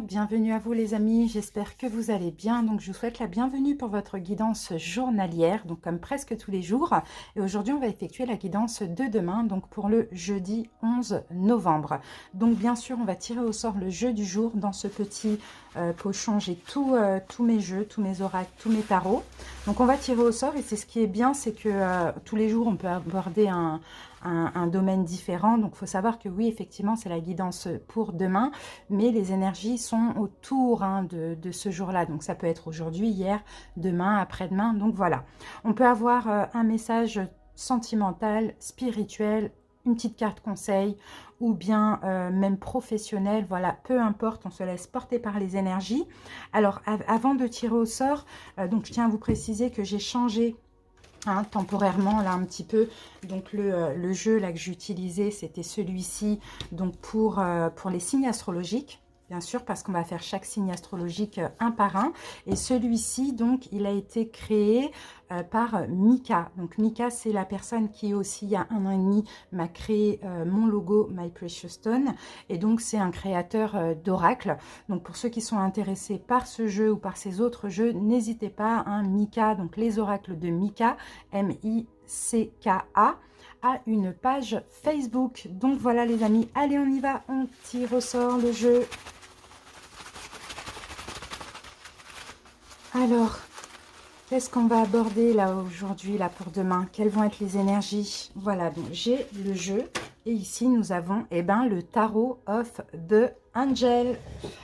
Bienvenue à vous les amis, j'espère que vous allez bien. Donc je vous souhaite la bienvenue pour votre guidance journalière, donc comme presque tous les jours. Et aujourd'hui on va effectuer la guidance de demain, donc pour le jeudi 11 novembre. Donc bien sûr on va tirer au sort le jeu du jour. Dans ce petit pochon j'ai tous mes jeux, tous mes oracles, tous mes tarots. Donc on va tirer au sort et c'est ce qui est bien, c'est que tous les jours on peut aborder un domaine différent. Donc il faut savoir que oui effectivement c'est la guidance pour demain, mais les énergies sont autour de ce jour-là. Donc ça peut être aujourd'hui, hier, demain, après-demain. Donc voilà, on peut avoir un message sentimental, spirituel, une petite carte conseil ou bien même professionnel, voilà, peu importe, on se laisse porter par les énergies. Alors avant de tirer au sort, donc je tiens à vous préciser que j'ai changé temporairement là un petit peu. Donc le jeu là que j'utilisais, c'était celui-ci, donc pour les signes astrologiques, bien sûr, parce qu'on va faire chaque signe astrologique un par un. Et celui-ci, donc, il a été créé par Mika. Donc, Mika, c'est la personne qui aussi, il y a 1 an et demi, m'a créé mon logo My Precious Stone. Et donc, c'est un créateur d'oracle. Donc, pour ceux qui sont intéressés par ce jeu ou par ces autres jeux, n'hésitez pas, Mika, donc les oracles de Mika, M-I-C-K-A, à une page Facebook. Donc voilà les amis, allez on y va, on tire au sort le jeu. Alors, qu'est-ce qu'on va aborder là aujourd'hui, là pour demain? Quelles vont être les énergies? Voilà, donc j'ai le jeu et ici nous avons le Tarot of the Angel.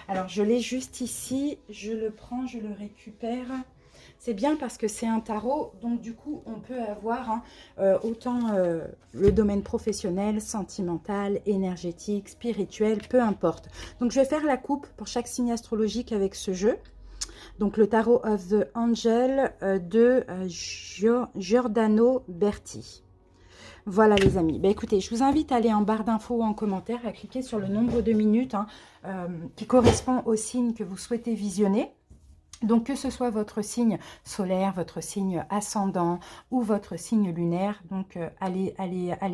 Alors je l'ai juste ici, je le prends, je le récupère. C'est bien parce que c'est un tarot, donc du coup on peut avoir autant le domaine professionnel, sentimental, énergétique, spirituel, peu importe. Donc je vais faire la coupe pour chaque signe astrologique avec ce jeu. Donc le Tarot of the Angel de Giordano Berti. Voilà les amis. Écoutez, je vous invite à aller en barre d'infos ou en commentaire, à cliquer sur le nombre de minutes qui correspond au signe que vous souhaitez visionner. Donc, que ce soit votre signe solaire, votre signe ascendant ou votre signe lunaire, donc allez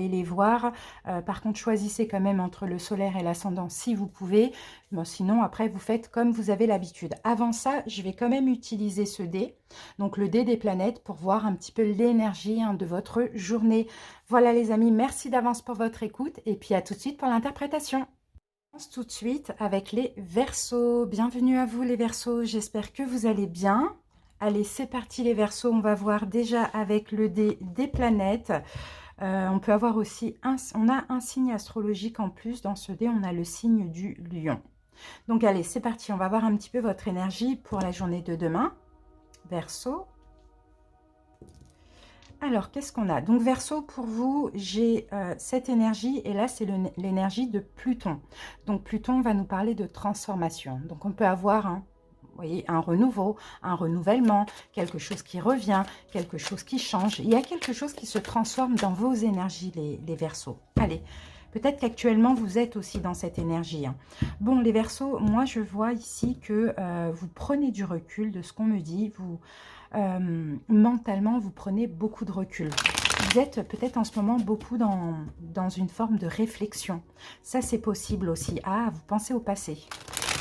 les voir. Par contre, choisissez quand même entre le solaire et l'ascendant si vous pouvez. Bon, sinon, après, vous faites comme vous avez l'habitude. Avant ça, je vais quand même utiliser ce dé, donc le dé des planètes, pour voir un petit peu l'énergie de votre journée. Voilà les amis, merci d'avance pour votre écoute et puis à tout de suite pour l'interprétation. Tout de suite avec les Verseaux. Bienvenue à vous les Verseaux, j'espère que vous allez bien. Allez, c'est parti les Verseaux, on va voir déjà avec le dé des planètes. On peut avoir aussi on a un signe astrologique en plus dans ce dé, on a le signe du lion. Donc allez, c'est parti, on va voir un petit peu votre énergie pour la journée de demain. Verseaux. Alors, qu'est-ce qu'on a? Donc, Verseau, pour vous, j'ai cette énergie, et là, c'est l'énergie de Pluton. Donc, Pluton va nous parler de transformation. Donc, on peut avoir, vous voyez, un renouveau, un renouvellement, quelque chose qui revient, quelque chose qui change. Il y a quelque chose qui se transforme dans vos énergies, les Verseaux. Allez, peut-être qu'actuellement, vous êtes aussi dans cette énergie. Bon, les Verseaux, moi, je vois ici que vous prenez du recul de ce qu'on me dit, mentalement, vous prenez beaucoup de recul. Vous êtes peut-être en ce moment beaucoup dans une forme de réflexion. Ça, c'est possible aussi. Ah, vous pensez au passé.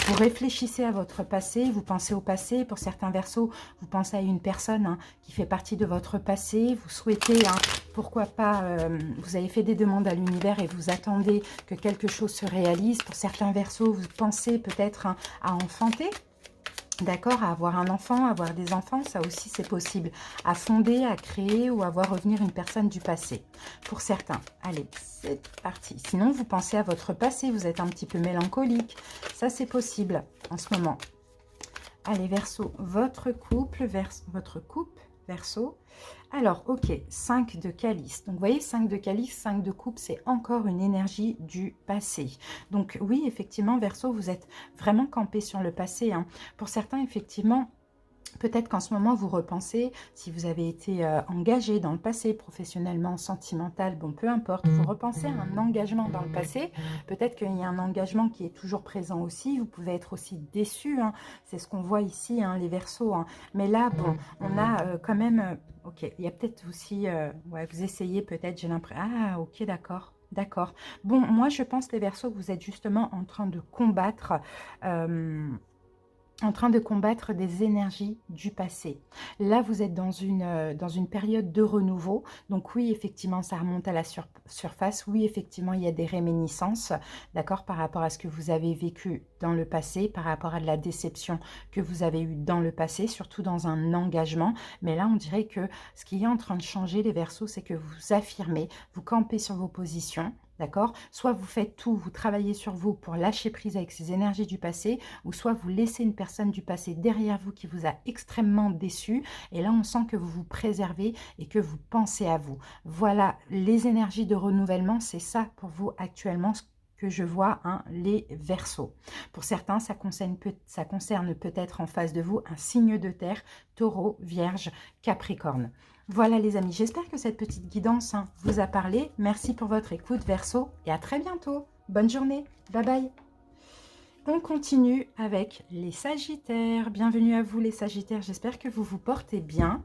Vous réfléchissez à votre passé, vous pensez au passé. Pour certains Verseaux, vous pensez à une personne qui fait partie de votre passé. Vous souhaitez, pourquoi pas, vous avez fait des demandes à l'univers et vous attendez que quelque chose se réalise. Pour certains Verseaux, vous pensez peut-être à enfanter. D'accord, à avoir un enfant, avoir des enfants, ça aussi c'est possible. À fonder, à créer ou à voir revenir une personne du passé. Pour certains. Allez, c'est parti. Sinon, vous pensez à votre passé, vous êtes un petit peu mélancolique. Ça c'est possible en ce moment. Allez, Verseau, votre couple, Verseau. Alors, ok, 5 de calice. Donc, vous voyez, 5 de calice, 5 de coupe, c'est encore une énergie du passé. Donc, oui, effectivement, Verseau, vous êtes vraiment campé sur le passé. Pour certains, effectivement, peut-être qu'en ce moment, vous repensez, si vous avez été engagé dans le passé, professionnellement, sentimental, bon, peu importe, vous repensez à un engagement dans le passé. Peut-être qu'il y a un engagement qui est toujours présent aussi. Vous pouvez être aussi déçu. C'est ce qu'on voit ici, les Verseaux. Mais là, bon, on a quand même... ok, il y a peut-être aussi... ouais, vous essayez peut-être, j'ai l'impression... Ah, ok, d'accord. D'accord. Bon, moi, je pense, les Verseaux, que vous êtes justement en train de combattre des énergies du passé. Là, vous êtes dans une période de renouveau. Donc oui, effectivement, ça remonte à la surface. Oui, effectivement, il y a des réminiscences, d'accord, par rapport à ce que vous avez vécu dans le passé, par rapport à de la déception que vous avez eue dans le passé, surtout dans un engagement. Mais là, on dirait que ce qui est en train de changer, les Verseaux, c'est que vous affirmez, vous campez sur vos positions, d'accord? Soit vous faites tout, vous travaillez sur vous pour lâcher prise avec ces énergies du passé, ou soit vous laissez une personne du passé derrière vous qui vous a extrêmement déçu, et là on sent que vous vous préservez et que vous pensez à vous. Voilà, les énergies de renouvellement, c'est ça pour vous actuellement, ce que je vois, hein, les Verseaux. Pour certains, ça concerne peut-être en face de vous un signe de terre, Taureau, Vierge, Capricorne. Voilà les amis, j'espère que cette petite guidance, hein, vous a parlé. Merci pour votre écoute, Verseau, et à très bientôt. Bonne journée, bye bye. On continue avec les Sagittaires. Bienvenue à vous les Sagittaires, j'espère que vous vous portez bien.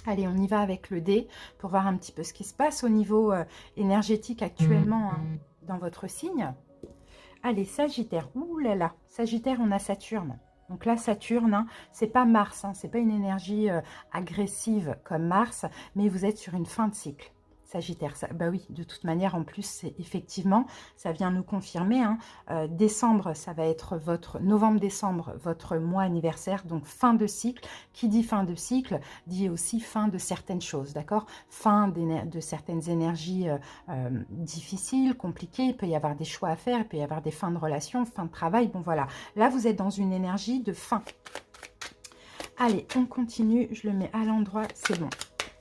Allez, on y va avec le dé pour voir un petit peu ce qui se passe au niveau énergétique actuellement, hein, dans votre signe. Allez, Sagittaire, ouh là là, Sagittaire, on a Saturne. Donc là, Saturne, hein, c'est pas Mars, hein, c'est pas une énergie agressive comme Mars, mais vous êtes sur une fin de cycle. Sagittaire, ça, bah oui, de toute manière, en plus, c'est effectivement, ça vient nous confirmer, hein, décembre, ça va être votre, novembre-décembre, votre mois anniversaire, donc fin de cycle. Qui dit fin de cycle, dit aussi fin de certaines choses, d'accord? Fin de certaines énergies difficiles, compliquées, il peut y avoir des choix à faire, il peut y avoir des fins de relations, fin de travail, bon voilà. Là, vous êtes dans une énergie de fin. Allez, on continue, je le mets à l'endroit, c'est bon.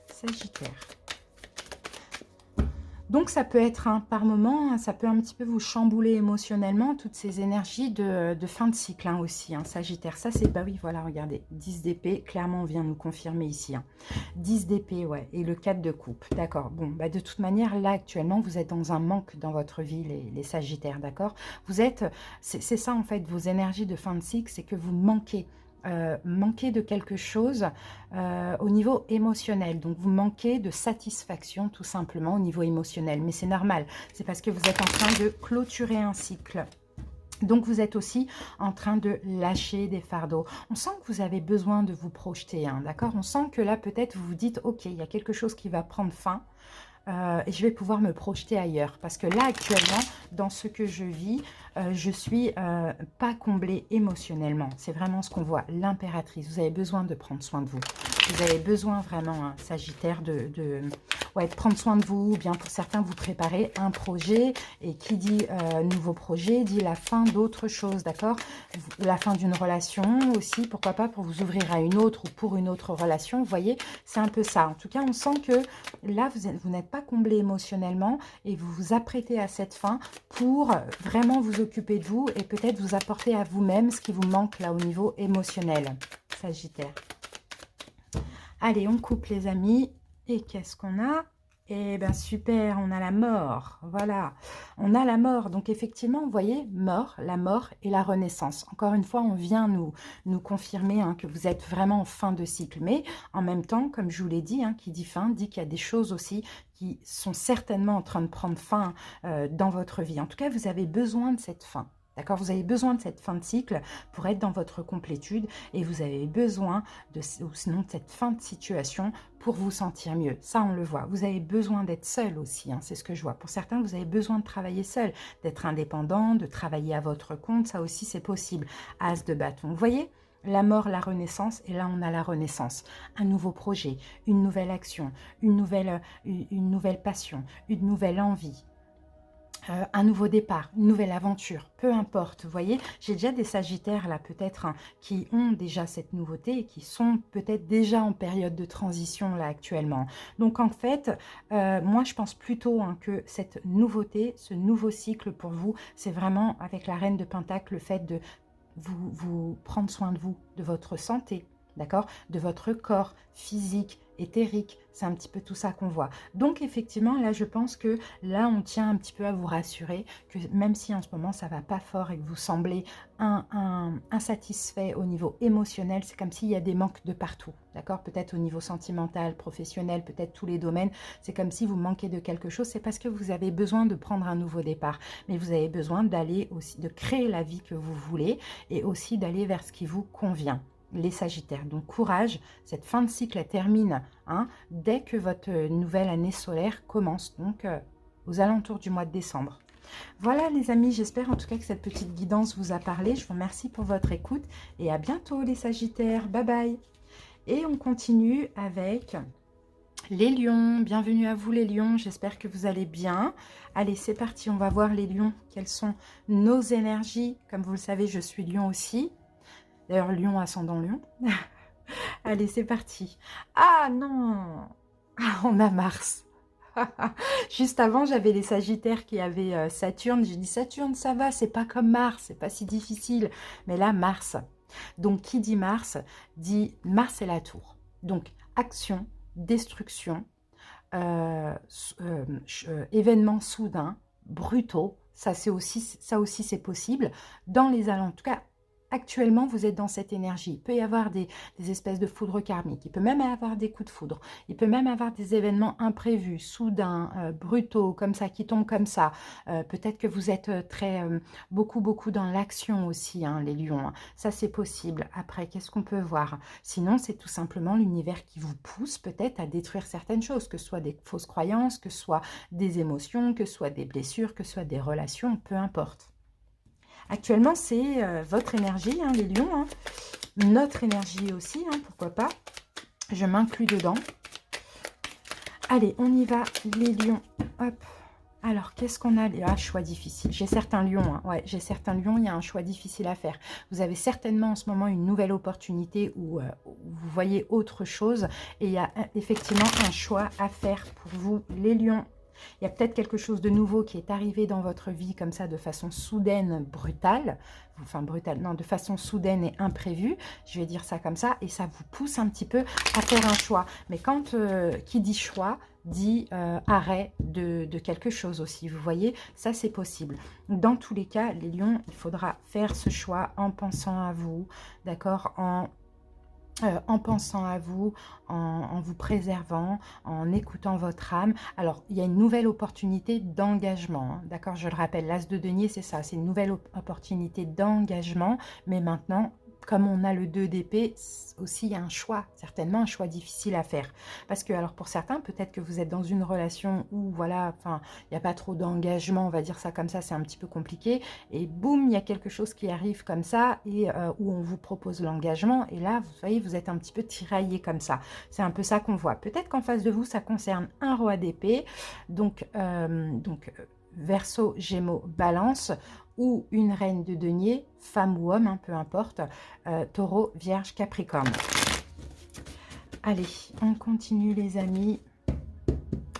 Sagittaire. Donc, ça peut être, hein, par moment, ça peut un petit peu vous chambouler émotionnellement, toutes ces énergies de fin de cycle, hein, aussi, hein, Sagittaire. Ça, c'est, bah oui, voilà, regardez, 10 d'épée, clairement, on vient nous confirmer ici. Hein. 10 d'épée, ouais, et le 4 de coupe, d'accord. Bon, bah, de toute manière, là, actuellement, vous êtes dans un manque dans votre vie, les Sagittaires, d'accord. Vous êtes, c'est ça, en fait, vos énergies de fin de cycle, c'est que vous manquez de quelque chose au niveau émotionnel. Donc, vous manquez de satisfaction, tout simplement, au niveau émotionnel. Mais c'est normal. C'est parce que vous êtes en train de clôturer un cycle. Donc, vous êtes aussi en train de lâcher des fardeaux. On sent que vous avez besoin de vous projeter, hein, d'accord? On sent que là, peut-être, vous vous dites, OK, il y a quelque chose qui va prendre fin. Et je vais pouvoir me projeter ailleurs. Parce que là, actuellement, dans ce que je vis, je suis pas comblée émotionnellement. C'est vraiment ce qu'on voit. L'impératrice, vous avez besoin de prendre soin de vous. Vous avez besoin vraiment, hein, Sagittaire, de prendre soin de vous. Bien pour certains, vous préparez un projet. Et qui dit nouveau projet, dit la fin d'autre chose, d'accord? La fin d'une relation aussi, pourquoi pas, pour vous ouvrir à une autre ou pour une autre relation. Vous voyez, c'est un peu ça. En tout cas, on sent que là, vous n'êtes pas comblé émotionnellement et vous vous apprêtez à cette fin pour vraiment vous occuper de vous et peut-être vous apporter à vous-même ce qui vous manque là au niveau émotionnel, Sagittaire. Allez, on coupe les amis. Et qu'est-ce qu'on a? Eh bien, super, on a la mort. Voilà, on a la mort. Donc, effectivement, vous voyez, mort, la mort et la renaissance. Encore une fois, on vient nous confirmer, hein, que vous êtes vraiment en fin de cycle. Mais en même temps, comme je vous l'ai dit, hein, qui dit fin, dit qu'il y a des choses aussi qui sont certainement en train de prendre fin dans votre vie. En tout cas, vous avez besoin de cette fin. D'accord, vous avez besoin de cette fin de cycle pour être dans votre complétude et vous avez besoin ou sinon de cette fin de situation pour vous sentir mieux. Ça, on le voit. Vous avez besoin d'être seul aussi, hein, c'est ce que je vois. Pour certains, vous avez besoin de travailler seul, d'être indépendant, de travailler à votre compte. Ça aussi, c'est possible. As de bâton. Vous voyez ? La mort, la renaissance, et là on a la renaissance. Un nouveau projet, une nouvelle action, une nouvelle passion, une nouvelle envie. Un nouveau départ, une nouvelle aventure, peu importe, vous voyez, j'ai déjà des Sagittaires là peut-être, hein, qui ont déjà cette nouveauté et qui sont peut-être déjà en période de transition là actuellement. Donc en fait, moi je pense plutôt, hein, que cette nouveauté, ce nouveau cycle pour vous, c'est vraiment avec la Reine de Pentacle, le fait de vous prendre soin de vous, de votre santé, d'accord, de votre corps physique, éthérique. C'est un petit peu tout ça qu'on voit. Donc effectivement, là, je pense que là, on tient un petit peu à vous rassurer que même si en ce moment, ça va pas fort et que vous semblez insatisfait au niveau émotionnel, c'est comme s'il y a des manques de partout, d'accord? Peut-être au niveau sentimental, professionnel, peut-être tous les domaines. C'est comme si vous manquez de quelque chose. C'est parce que vous avez besoin de prendre un nouveau départ. Mais vous avez besoin d'aller aussi, de créer la vie que vous voulez et aussi d'aller vers ce qui vous convient. Les Sagittaires. Donc courage, cette fin de cycle elle termine dès que votre nouvelle année solaire commence, donc aux alentours du mois de décembre. Voilà les amis, j'espère en tout cas que cette petite guidance vous a parlé. Je vous remercie pour votre écoute et à bientôt les Sagittaires. Bye bye. Et on continue avec les lions. Bienvenue à vous les lions, j'espère que vous allez bien. Allez, c'est parti, on va voir les lions, quelles sont nos énergies. Comme vous le savez, je suis lion aussi. D'ailleurs, lion ascendant lion. Allez, c'est parti. Ah non, on a Mars. Juste avant, j'avais les Sagittaires qui avaient Saturne. J'ai dit Saturne, ça va, c'est pas comme Mars, c'est pas si difficile. Mais là, Mars. Donc, qui dit Mars Mars est la tour. Donc, action, destruction, événements soudains, brutaux. Ça aussi, c'est possible. Dans les alentours, en tout cas, actuellement, vous êtes dans cette énergie. Il peut y avoir des espèces de foudre karmique. Il peut même avoir des coups de foudre. Il peut même avoir des événements imprévus, soudains, brutaux, comme ça, qui tombent comme ça. Peut-être que vous êtes beaucoup dans l'action aussi, les lions. Ça, c'est possible. Après, qu'est-ce qu'on peut voir? Sinon, c'est tout simplement l'univers qui vous pousse peut-être à détruire certaines choses, que ce soit des fausses croyances, que ce soit des émotions, que ce soit des blessures, que ce soit des relations, peu importe. Actuellement, c'est votre énergie, les lions. Notre énergie aussi, pourquoi pas. Je m'inclus dedans. Allez, on y va, les lions. Hop. Alors, qu'est-ce qu'on a? Ah, choix difficile. J'ai certains lions. Ouais, j'ai certains lions, il y a un choix difficile à faire. Vous avez certainement en ce moment une nouvelle opportunité où vous voyez autre chose. Et il y a effectivement un choix à faire pour vous, les lions. Il y a peut-être quelque chose de nouveau qui est arrivé dans votre vie comme ça de façon soudaine, brutale. Enfin brutale, non, de façon soudaine et imprévue. Je vais dire ça comme ça. Et ça vous pousse un petit peu à faire un choix. Mais quand qui dit choix, dit arrêt de quelque chose aussi. Vous voyez, ça c'est possible. Dans tous les cas, les lions, il faudra faire ce choix en pensant à vous, d'accord, en pensant à vous, en vous préservant, en écoutant votre âme. Alors, il y a une nouvelle opportunité d'engagement, d'accord? Je le rappelle, l'as de denier, c'est ça, c'est une nouvelle opportunité d'engagement, mais maintenant, comme on a le 2 d'épée, aussi il y a un choix, certainement un choix difficile à faire. Parce que, alors pour certains, peut-être que vous êtes dans une relation où, voilà, enfin, il n'y a pas trop d'engagement, on va dire ça comme ça, c'est un petit peu compliqué. Et boum, il y a quelque chose qui arrive comme ça, et où on vous propose l'engagement. Et là, vous voyez, vous êtes un petit peu tiraillé comme ça. C'est un peu ça qu'on voit. Peut-être qu'en face de vous, ça concerne un roi d'épée. Donc Verseau, Gémeaux, Balance, ou une reine de denier, femme ou homme, peu importe, Taureau, Vierge, Capricorne. Allez, on continue les amis.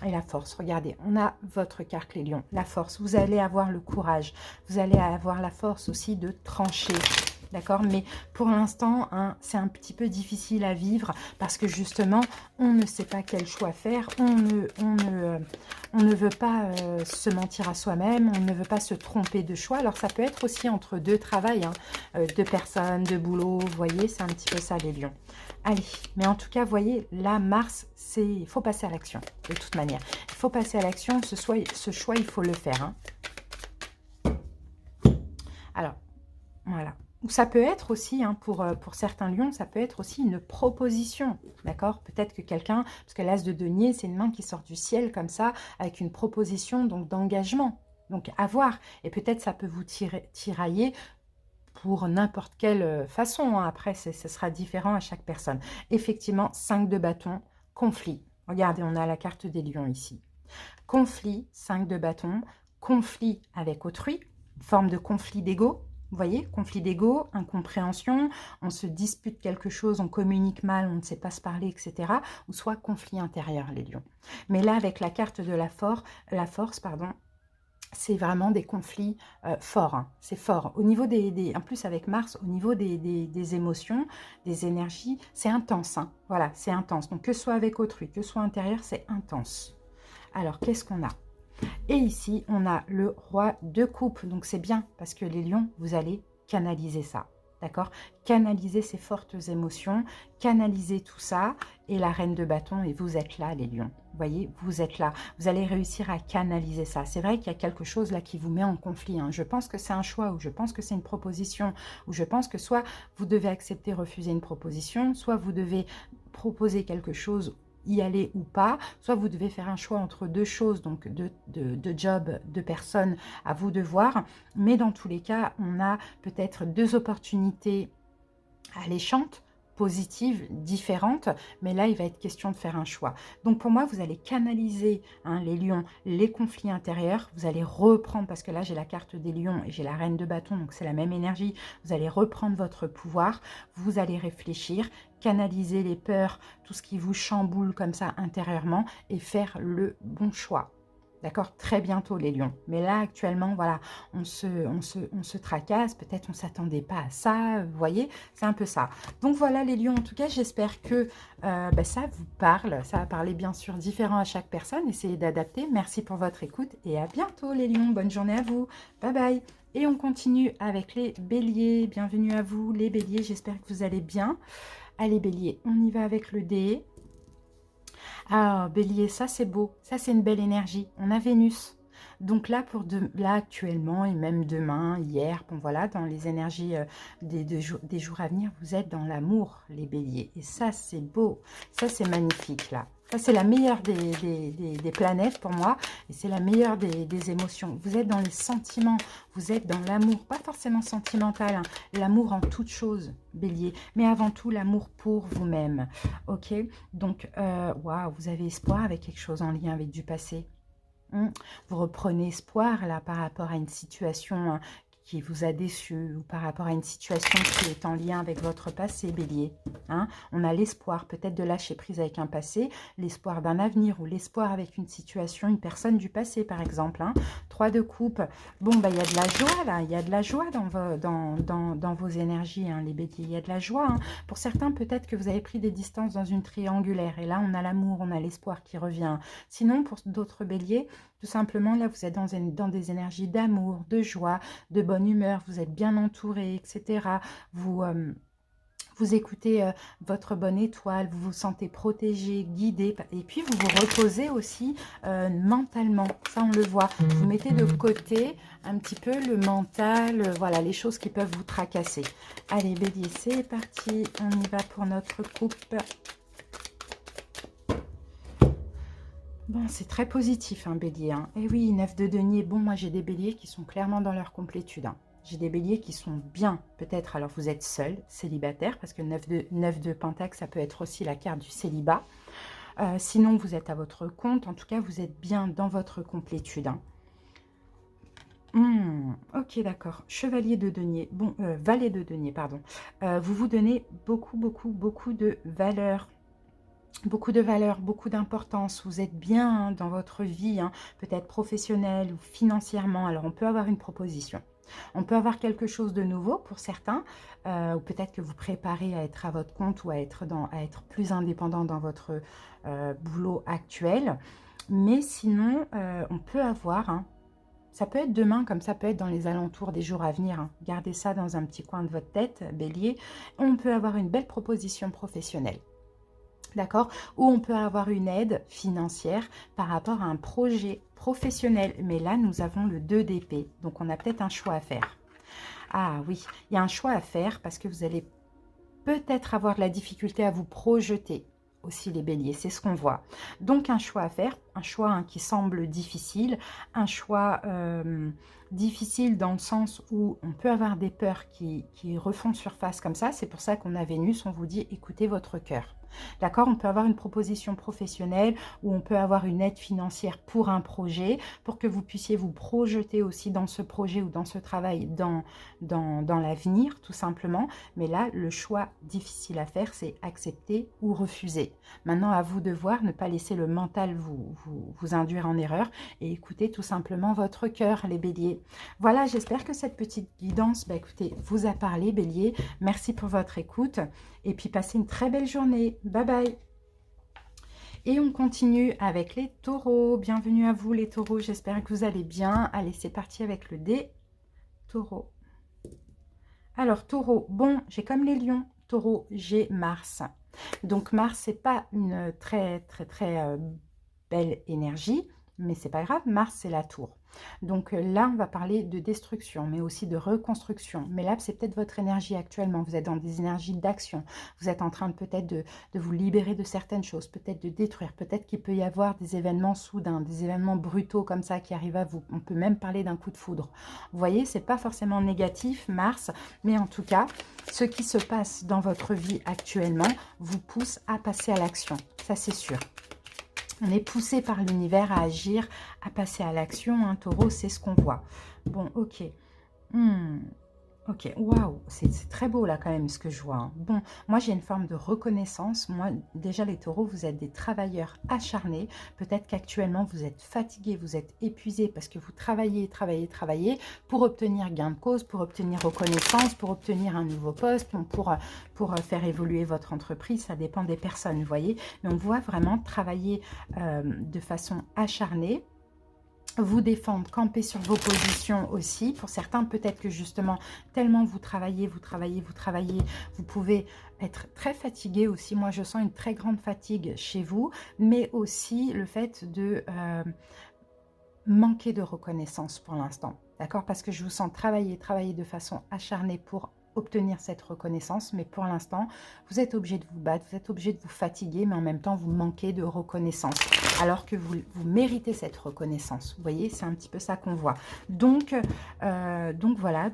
Et la force, regardez, on a votre carte les lions, la force. Vous allez avoir le courage, vous allez avoir la force aussi de trancher. D'accord, mais pour l'instant, c'est un petit peu difficile à vivre parce que justement, on ne sait pas quel choix faire. On ne veut pas se mentir à soi-même, on ne veut pas se tromper de choix. Alors, ça peut être aussi entre deux travails, deux personnes, deux boulots, vous voyez, c'est un petit peu ça les lions. Allez, mais en tout cas, vous voyez, là, Mars, il faut passer à l'action, de toute manière. Il faut passer à l'action, ce choix, il faut le faire. Alors, voilà. Ou ça peut être aussi, pour certains lions, ça peut être aussi une proposition, d'accord? Peut-être que quelqu'un, parce que l'as de denier, c'est une main qui sort du ciel comme ça, avec une proposition donc d'engagement, donc à voir. Et peut-être ça peut vous tirailler pour n'importe quelle façon. Après, ce sera différent à chaque personne. Effectivement, 5 de bâton, conflit. Regardez, on a la carte des lions ici. Conflit, 5 de bâton, conflit avec autrui, forme de conflit d'ego. Vous voyez, conflit d'ego, incompréhension, on se dispute quelque chose, on communique mal, on ne sait pas se parler, etc. Ou soit conflit intérieur, les lions. Mais là, avec la carte de la force, c'est vraiment des conflits forts, hein. C'est fort. Au niveau en plus avec Mars, au niveau des émotions, des énergies, c'est intense, hein. Voilà, c'est intense. Donc que ce soit avec autrui, que ce soit intérieur, c'est intense. Alors, qu'est-ce qu'on a? Et ici, on a le roi de coupe. Donc c'est bien parce que les lions, vous allez canaliser ça. D'accord? Canaliser ces fortes émotions, canaliser tout ça. Et la reine de bâton, et vous êtes là, les lions. Vous voyez, vous êtes là. Vous allez réussir à canaliser ça. C'est vrai qu'il y a quelque chose là qui vous met en conflit, hein. Je pense que c'est un choix, ou je pense que c'est une proposition, ou je pense que soit vous devez accepter, refuser une proposition, soit vous devez proposer quelque chose, y aller ou pas, soit vous devez faire un choix entre deux choses, donc de job, de personnes, à vous de voir, mais dans tous les cas, on a peut-être deux opportunités alléchantes, positives, différentes, mais là, il va être question de faire un choix. Donc pour moi, vous allez canaliser, hein, les lions, les conflits intérieurs, vous allez reprendre, parce que là, j'ai la carte des lions et j'ai la reine de bâton, donc c'est la même énergie, vous allez reprendre votre pouvoir, vous allez réfléchir, canaliser les peurs, tout ce qui vous chamboule comme ça intérieurement, et faire le bon choix. D'accord? Très bientôt, les lions. Mais là, actuellement, voilà, on se tracasse. Peut-être on ne s'attendait pas à ça. Vous voyez? C'est un peu ça. Donc voilà, les lions. En tout cas, j'espère que ça vous parle. Ça va parler, bien sûr, différent à chaque personne. Essayez d'adapter. Merci pour votre écoute. Et à bientôt, les lions. Bonne journée à vous. Bye bye. Et on continue avec les béliers. Bienvenue à vous, les béliers. J'espère que vous allez bien. Allez, bélier, on y va avec le dé. Ah, bélier, ça c'est beau, ça c'est une belle énergie. On a Vénus. Donc là, là actuellement, et même demain, hier, bon voilà, dans les énergies des jours à venir, vous êtes dans l'amour, les béliers. Et ça, c'est beau, ça c'est magnifique là. Ça, c'est la meilleure des planètes pour moi, et c'est la meilleure des émotions. Vous êtes dans les sentiments, vous êtes dans l'amour, pas forcément sentimental, hein, l'amour en toute chose, bélier, mais avant tout l'amour pour vous-même, ok? Donc, waouh, vous avez espoir avec quelque chose en lien avec du passé. Vous reprenez espoir là par rapport à une situation, hein, qui vous a déçu, ou par rapport à une situation qui est en lien avec votre passé, bélier. Hein. On a l'espoir peut-être de lâcher prise avec un passé, l'espoir d'un avenir, ou l'espoir avec une situation, une personne du passé par exemple. Hein. 3 de coupe. Bon, bah, il y a de la joie là, il y a de la joie dans vos énergies, hein, les béliers. Il y a de la joie. Hein. Pour certains, peut-être que vous avez pris des distances dans une triangulaire, et là on a l'amour, on a l'espoir qui revient. Sinon, pour d'autres béliers, tout simplement, là, vous êtes dans des énergies d'amour, de joie, de bonne humeur, vous êtes bien entouré, etc. Vous écoutez votre bonne étoile, vous vous sentez protégé, guidé, et puis vous vous reposez aussi mentalement, ça on le voit. Vous mettez de côté un petit peu le mental, voilà, les choses qui peuvent vous tracasser. Allez, bélier, c'est parti, on y va pour notre coupe. Bon, c'est très positif, hein, bélier. Hein. Et oui, 9 de denier. Bon, moi, j'ai des béliers qui sont clairement dans leur complétude. Hein. J'ai des béliers qui sont bien, peut-être. Alors, vous êtes seul, célibataire, parce que 9 de pentacle, ça peut être aussi la carte du célibat. Sinon, vous êtes à votre compte. En tout cas, vous êtes bien dans votre complétude. Hein. Ok, d'accord. Chevalier de denier. Bon, valet de denier, pardon. Vous vous donnez beaucoup de valeur. Beaucoup de valeur, beaucoup d'importance, vous êtes bien, hein, dans votre vie, hein, peut-être professionnelle ou financièrement. Alors on peut avoir une proposition, on peut avoir quelque chose de nouveau pour certains, ou peut-être que vous préparez à être à votre compte, ou à être plus indépendant dans votre boulot actuel. Mais sinon, on peut avoir, hein, ça peut être demain, comme ça peut être dans les alentours des jours à venir. Hein. Gardez ça dans un petit coin de votre tête, bélier. On peut avoir une belle proposition professionnelle. D'accord? Ou on peut avoir une aide financière par rapport à un projet professionnel. Mais là, nous avons le 2 d'épée. Donc, on a peut-être un choix à faire. Ah oui, il y a un choix à faire parce que vous allez peut-être avoir de la difficulté à vous projeter aussi, les béliers. C'est ce qu'on voit. Donc, un choix à faire. Un choix, hein, qui semble difficile. Un choix difficile dans le sens où on peut avoir des peurs qui refont surface comme ça. C'est pour ça qu'on a Vénus. On vous dit, écoutez votre cœur. D'accord, on peut avoir une proposition professionnelle, ou on peut avoir une aide financière pour un projet, pour que vous puissiez vous projeter aussi dans ce projet ou dans ce travail dans l'avenir, tout simplement. Mais là, le choix difficile à faire, c'est accepter ou refuser. Maintenant, à vous de voir, ne pas laisser le mental vous vous induire en erreur et écoutez tout simplement votre cœur, les béliers. Voilà, j'espère que cette petite guidance, écoutez, vous a parlé, bélier. Merci pour votre écoute et puis passez une très belle journée. Bye bye. Et on continue avec les taureaux. Bienvenue à vous les taureaux, j'espère que vous allez bien. Allez, c'est parti avec le dé. Taureau. Alors, taureau, bon, j'ai comme les lions. Taureau, j'ai Mars. Donc, Mars, c'est pas une très belle énergie, mais c'est pas grave. Mars, c'est la tour. Donc là, on va parler de destruction, mais aussi de reconstruction. Mais là, c'est peut-être votre énergie actuellement. Vous êtes dans des énergies d'action. Vous êtes en train peut-être de vous libérer de certaines choses, peut-être de détruire. Peut-être qu'il peut y avoir des événements soudains, des événements brutaux comme ça qui arrivent à vous. On peut même parler d'un coup de foudre. Vous voyez, c'est pas forcément négatif, Mars, mais en tout cas, ce qui se passe dans votre vie actuellement vous pousse à passer à l'action. Ça, c'est sûr. On est poussé par l'univers à agir, à passer à l'action. Un taureau, c'est ce qu'on voit. Bon, ok. Ok, waouh, c'est très beau là quand même ce que je vois. Hein. Bon, moi j'ai une forme de reconnaissance. Moi, déjà les taureaux, vous êtes des travailleurs acharnés. Peut-être qu'actuellement vous êtes fatigués, vous êtes épuisés parce que vous travaillez pour obtenir gain de cause, pour obtenir reconnaissance, pour obtenir un nouveau poste, pour faire évoluer votre entreprise. Ça dépend des personnes, vous voyez. Mais on voit vraiment travailler de façon acharnée. Vous défendre, camper sur vos positions aussi. Pour certains, peut-être que justement, tellement vous travaillez, vous pouvez être très fatigué aussi. Moi, je sens une très grande fatigue chez vous, mais aussi le fait de manquer de reconnaissance pour l'instant. D'accord? Parce que je vous sens travailler de façon acharnée pour obtenir cette reconnaissance, mais pour l'instant, vous êtes obligé de vous battre, vous êtes obligé de vous fatiguer, mais en même temps, vous manquez de reconnaissance, alors que vous méritez cette reconnaissance. Vous voyez, c'est un petit peu ça qu'on voit. Donc voilà,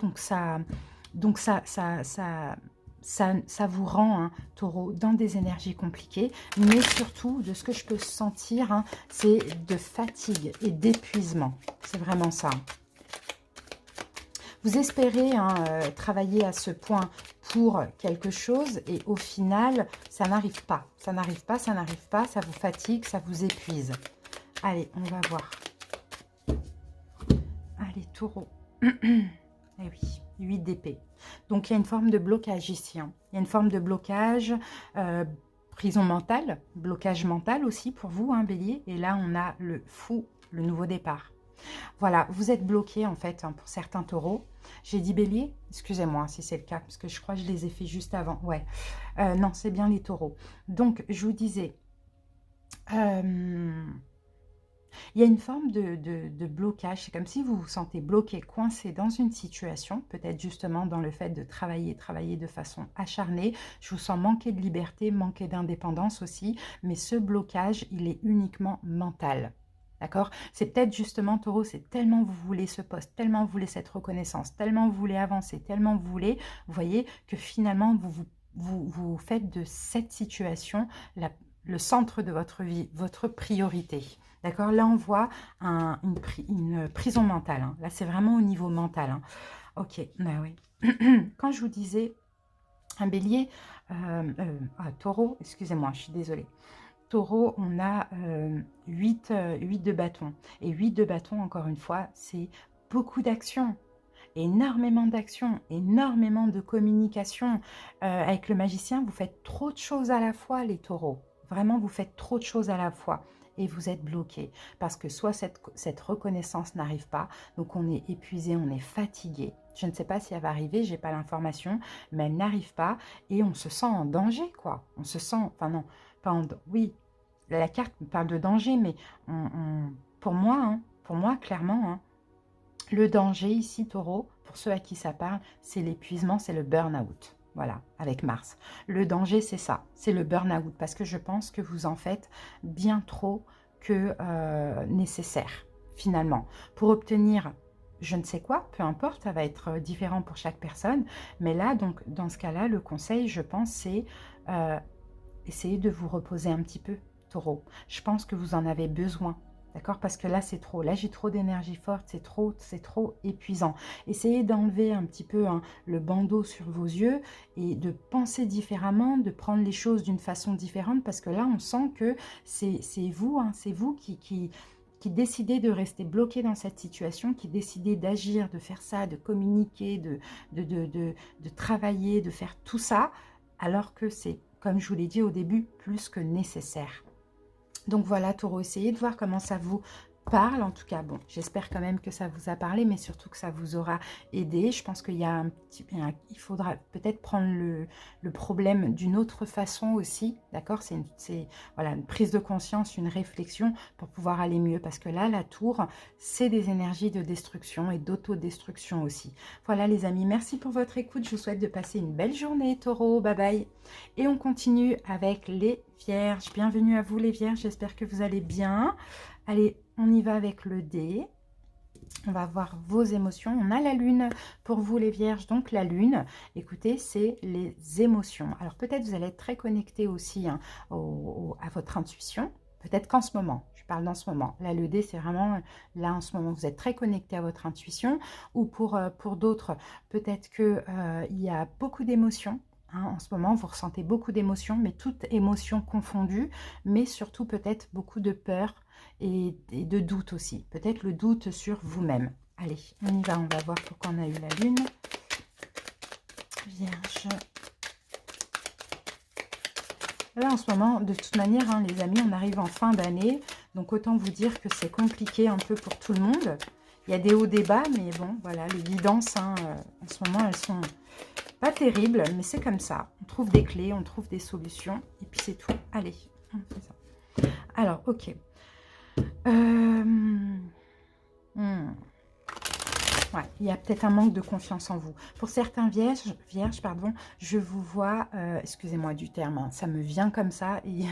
ça vous rend, hein, taureau, dans des énergies compliquées, mais surtout, de ce que je peux sentir, hein, c'est de fatigue et d'épuisement. C'est vraiment ça. Vous espérez travailler à ce point pour quelque chose et au final, ça n'arrive pas. Ça n'arrive pas, ça vous fatigue, ça vous épuise. Allez, on va voir. Allez, taureau. Eh oui, 8 d'épée. Donc, il y a une forme de blocage ici. Hein. Il y a une forme de blocage, prison mentale, blocage mental aussi pour vous, hein, bélier. Et là, on a le fou, le nouveau départ. Voilà, vous êtes bloqué en fait, hein, pour certains taureaux. J'ai dit bélier, excusez-moi si c'est le cas, parce que je crois que je les ai fait juste avant. Ouais, non, c'est bien les taureaux. Donc, je vous disais, il y a une forme de blocage. C'est comme si vous vous sentez bloqué, coincé dans une situation, peut-être justement dans le fait de travailler de façon acharnée. Je vous sens manquer de liberté, manquer d'indépendance aussi, mais ce blocage, il est uniquement mental. D'accord? C'est peut-être justement, taureau, c'est tellement vous voulez ce poste, tellement vous voulez cette reconnaissance, tellement vous voulez avancer, tellement vous voulez, vous voyez, que finalement, vous faites de cette situation le centre de votre vie, votre priorité. D'accord? Là, on voit une prison mentale. Hein. Là, c'est vraiment au niveau mental. Hein. Ok, bah oui. Quand je vous disais, un bélier, taureau, excusez-moi, je suis désolée. Taureau, on a 8 de bâtons. Et 8 de bâtons, encore une fois, c'est beaucoup d'action. Énormément d'action, énormément de communication. Avec le magicien, vous faites trop de choses à la fois, les taureaux. Vraiment, vous faites trop de choses à la fois. Et vous êtes bloqué. Parce que soit cette reconnaissance n'arrive pas, donc on est épuisé, on est fatigué. Je ne sais pas si elle va arriver, je n'ai pas l'information, mais elle n'arrive pas. Et on se sent en danger, quoi. On se sent, enfin non, oui, la carte parle de danger, mais pour moi, clairement, hein, le danger ici, taureau, pour ceux à qui ça parle, c'est l'épuisement, c'est le burn-out. Voilà, avec Mars. Le danger, c'est ça, c'est le burn-out, parce que je pense que vous en faites bien trop que nécessaire, finalement. Pour obtenir je ne sais quoi, peu importe, ça va être différent pour chaque personne, mais là, donc, dans ce cas-là, le conseil, je pense, c'est essayer de vous reposer un petit peu, taureau. Je pense que vous en avez besoin. D'accord? Parce que là, c'est trop. Là, j'ai trop d'énergie forte, c'est trop épuisant. Essayez d'enlever un petit peu hein, le bandeau sur vos yeux et de penser différemment, de prendre les choses d'une façon différente, parce que là, on sent que c'est vous, hein, c'est vous qui décidez de rester bloqué dans cette situation, qui décidez d'agir, de faire ça, de communiquer, de travailler, de faire tout ça, alors que c'est, comme je vous l'ai dit au début, plus que nécessaire. Donc voilà, Taureau, essayez de voir comment ça vous parle. En tout cas, bon, j'espère quand même que ça vous a parlé, mais surtout que ça vous aura aidé. Je pense qu'il y a il faudra peut-être prendre le problème d'une autre façon aussi, d'accord? C'est voilà, une prise de conscience, une réflexion pour pouvoir aller mieux. Parce que là, la tour, c'est des énergies de destruction et d'autodestruction aussi. Voilà les amis, merci pour votre écoute. Je vous souhaite de passer une belle journée, Taureau. Bye bye. Et on continue avec les Vierges. Bienvenue à vous les Vierges, j'espère que vous allez bien. Allez, on y va avec le dé. On va voir vos émotions. On a la lune pour vous les Vierges. Donc la lune, écoutez, c'est les émotions. Alors peut-être vous allez être très connecté aussi hein, à votre intuition. Peut-être qu'en ce moment, je parle dans ce moment. Là, le dé, c'est vraiment là en ce moment. Vous êtes très connecté à votre intuition. Ou pour d'autres, peut-être qu'il y a beaucoup d'émotions. En ce moment, vous ressentez beaucoup d'émotions, mais toutes émotions confondues, mais surtout peut-être beaucoup de peur et de doute aussi. Peut-être le doute sur vous-même. Allez, on y va, on va voir pourquoi on a eu la lune. Vierge. Là, en ce moment, de toute manière, hein, les amis, on arrive en fin d'année, donc autant vous dire que c'est compliqué un peu pour tout le monde. Il y a des hauts, des bas, mais bon, voilà, les guidances, hein, en ce moment, elles sont... pas terrible, mais c'est comme ça. On trouve des clés, on trouve des solutions, et puis c'est tout. Allez, on fait ça. Alors, ok. Ouais, il y a peut-être un manque de confiance en vous. Pour certains vierges pardon, je vous vois, excusez-moi du terme, hein, ça me vient comme ça, et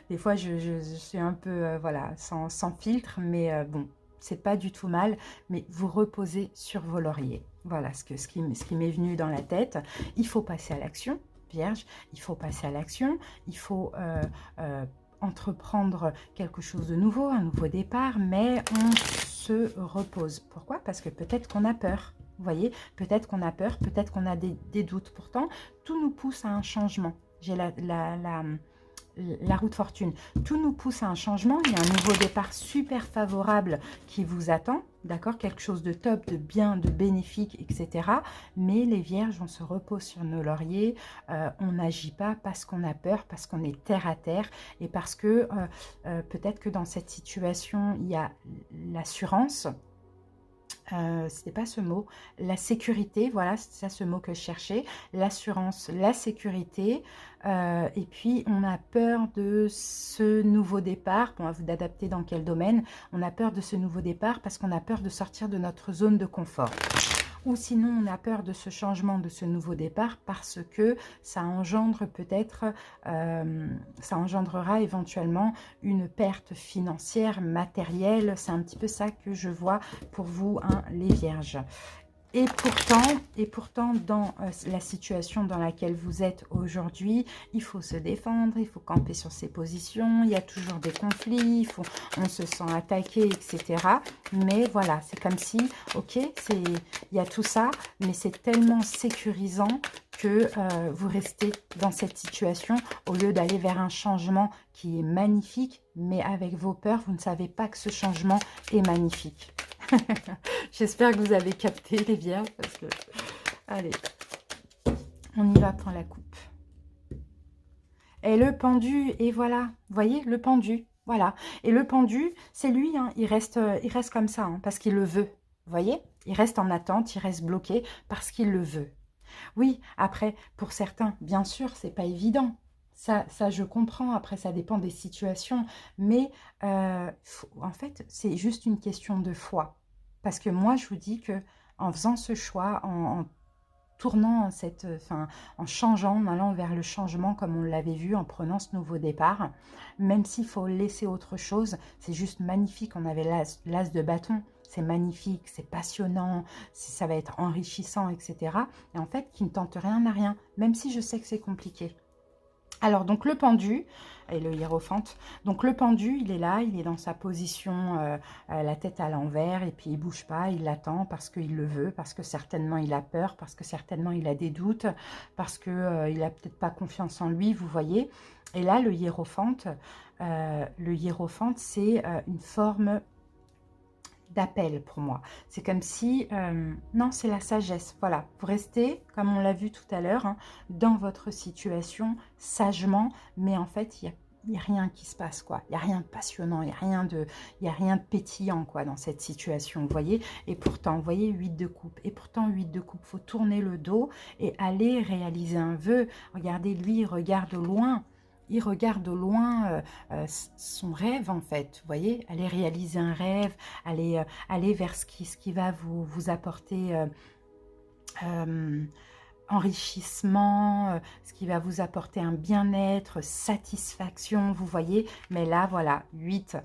des fois je suis un peu, voilà, sans filtre, mais bon, c'est pas du tout mal, mais vous reposez sur vos lauriers. Voilà ce qui m'est venu dans la tête. Il faut passer à l'action, Vierge, il faut passer à l'action, il faut entreprendre quelque chose de nouveau, un nouveau départ, mais on se repose. Pourquoi? Parce que peut-être qu'on a peur. Vous voyez, peut-être qu'on a peur, peut-être qu'on a des doutes. Pourtant, tout nous pousse à un changement. J'ai la roue de fortune. Tout nous pousse à un changement. Il y a un nouveau départ super favorable qui vous attend. D'accord? Quelque chose de top, de bien, de bénéfique, etc. Mais les vierges, on se repose sur nos lauriers. On n'agit pas parce qu'on a peur, parce qu'on est terre à terre et parce que peut-être que dans cette situation, il y a l'assurance. C'était pas ce mot, la sécurité, voilà, c'est ça ce mot que je cherchais, l'assurance, la sécurité, et puis on a peur de ce nouveau départ, bon, à vous d'adapter dans quel domaine, on a peur de ce nouveau départ parce qu'on a peur de sortir de notre zone de confort. Ou sinon, on a peur de ce changement, de ce nouveau départ, parce que ça engendre peut-être, ça engendrera éventuellement une perte financière, matérielle. C'est un petit peu ça que je vois pour vous, hein, les vierges. Et pourtant, dans la situation dans laquelle vous êtes aujourd'hui, il faut se défendre, il faut camper sur ses positions, il y a toujours des conflits, on se sent attaqué, etc. Mais voilà, c'est comme si, ok, il y a tout ça, mais c'est tellement sécurisant que vous restez dans cette situation au lieu d'aller vers un changement qui est magnifique, mais avec vos peurs, vous ne savez pas que ce changement est magnifique. J'espère que vous avez capté les vierges parce que... Allez, on y va pour la coupe. Et le pendu, et voilà, vous voyez, le pendu, voilà. Et le pendu, c'est lui, hein, il reste comme ça, hein, parce qu'il le veut, vous voyez. Il reste en attente, il reste bloqué parce qu'il le veut. Oui, après, pour certains, bien sûr, c'est pas évident. Ça, je comprends, après, ça dépend des situations. Mais en fait, c'est juste une question de foi. Parce que moi, je vous dis que en faisant ce choix, en tournant en changeant, en allant vers le changement comme on l'avait vu, en prenant ce nouveau départ, même s'il faut laisser autre chose, c'est juste magnifique. On avait l'as de bâton, c'est magnifique, c'est passionnant, ça va être enrichissant, etc. Et en fait, qui ne tente rien n'a rien, même si je sais que c'est compliqué. Alors, donc, le pendu et le hiérophante. Donc, le pendu, il est là, il est dans sa position, la tête à l'envers, et puis il bouge pas, il l'attend parce qu'il le veut, parce que certainement il a peur, parce que certainement il a des doutes, parce que il a peut-être pas confiance en lui, vous voyez. Et là, le hiérophante, c'est une forme d'appel pour moi. C'est comme si, non, c'est la sagesse. Voilà, vous restez, comme on l'a vu tout à l'heure, hein, dans votre situation sagement, mais en fait, il n'y a rien qui se passe, quoi. Il n'y a rien de passionnant, il y a rien de pétillant, quoi, dans cette situation, vous voyez. Et pourtant, vous voyez, 8 de coupe. Et pourtant, 8 de coupe, il faut tourner le dos et aller réaliser un vœu. Regardez, lui, il regarde au loin. Il regarde au loin son rêve, en fait. Vous voyez, aller réaliser un rêve, aller vers ce qui va vous apporter enrichissement, ce qui va vous apporter un bien-être, satisfaction, vous voyez. Mais là, voilà, 8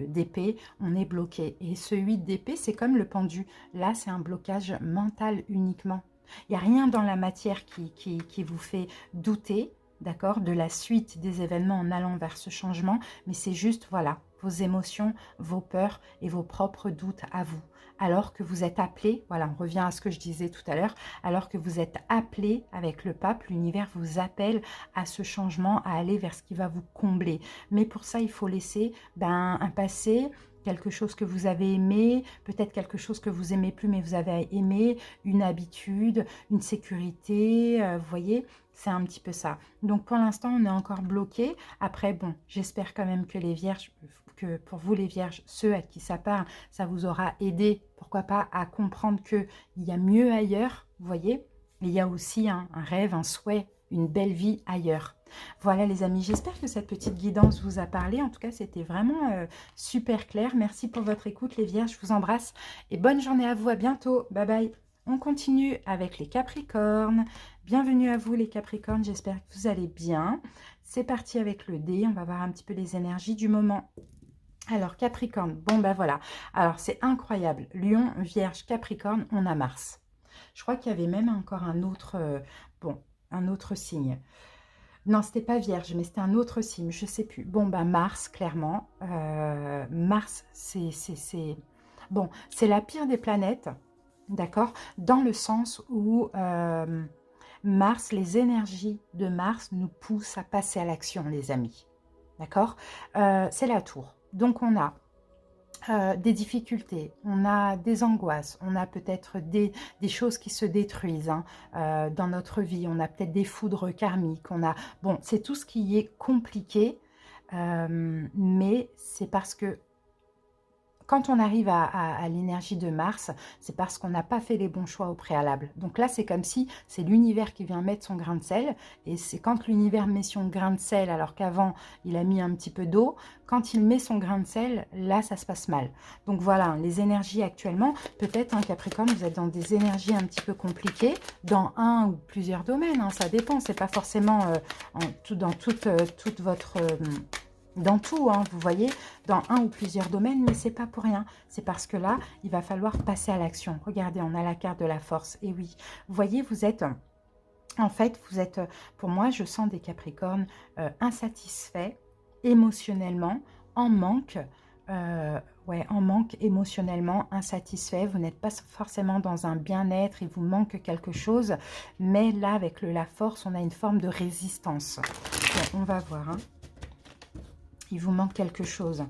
d'épée, on est bloqué. Et ce 8 d'épée, c'est comme le pendu. Là, c'est un blocage mental uniquement. Il n'y a rien dans la matière qui vous fait douter, d'accord, de la suite des événements en allant vers ce changement, mais c'est juste, voilà, vos émotions, vos peurs et vos propres doutes à vous. Alors que vous êtes appelé, voilà, on revient à ce que je disais tout à l'heure, alors que vous êtes appelé avec le pape, l'univers vous appelle à ce changement, à aller vers ce qui va vous combler. Mais pour ça, il faut laisser un passé, quelque chose que vous avez aimé, peut-être quelque chose que vous aimez plus mais vous avez aimé, une habitude, une sécurité, vous voyez, c'est un petit peu ça. Donc pour l'instant, on est encore bloqué. Après, bon, j'espère quand même que les vierges, que pour vous les vierges, ceux à qui ça part, ça vous aura aidé, pourquoi pas, à comprendre qu'il y a mieux ailleurs, vous voyez. Il y a aussi un rêve, un souhait, une belle vie ailleurs. Voilà les amis, j'espère que cette petite guidance vous a parlé. En tout cas, c'était vraiment super clair. Merci pour votre écoute les vierges, je vous embrasse et bonne journée à vous, à bientôt, bye bye. On continue avec les capricornes. Bienvenue à vous les capricornes, j'espère que vous allez bien. C'est parti avec le dé, on va voir un petit peu les énergies du moment. Alors Capricorne, bon ben voilà, alors c'est incroyable, Lion, Vierge, Capricorne, on a Mars. Je crois qu'il y avait même encore un autre, un autre signe. Non, c'était pas Vierge, mais c'était un autre signe, je sais plus. Bon, ben Mars, clairement. Mars, bon, c'est la pire des planètes, d'accord? Dans le sens où Mars, les énergies de Mars nous poussent à passer à l'action, les amis. D'accord? C'est la tour. Donc, on a des difficultés, on a des angoisses, on a peut-être des choses qui se détruisent dans notre vie, on a peut-être des foudres karmiques, bon, c'est tout ce qui est compliqué, mais c'est parce que quand on arrive à l'énergie de Mars, c'est parce qu'on n'a pas fait les bons choix au préalable. Donc là, c'est comme si c'est l'univers qui vient mettre son grain de sel. Et c'est quand l'univers met son grain de sel, alors qu'avant, il a mis un petit peu d'eau. Quand il met son grain de sel, là, ça se passe mal. Donc voilà, les énergies actuellement, peut-être, Capricorne, vous êtes dans des énergies un petit peu compliquées, dans un ou plusieurs domaines. Ça dépend, c'est pas forcément dans toute votre... dans tout, vous voyez, dans un ou plusieurs domaines, mais c'est pas pour rien. C'est parce que là, il va falloir passer à l'action. Regardez, on a la carte de la force. Et oui, vous voyez, vous êtes, en fait, pour moi, je sens des Capricornes insatisfaits émotionnellement, en manque, en manque émotionnellement, insatisfait. Vous n'êtes pas forcément dans un bien-être, il vous manque quelque chose, mais là, avec la force, on a une forme de résistance. Bon, on va voir, il vous manque quelque chose.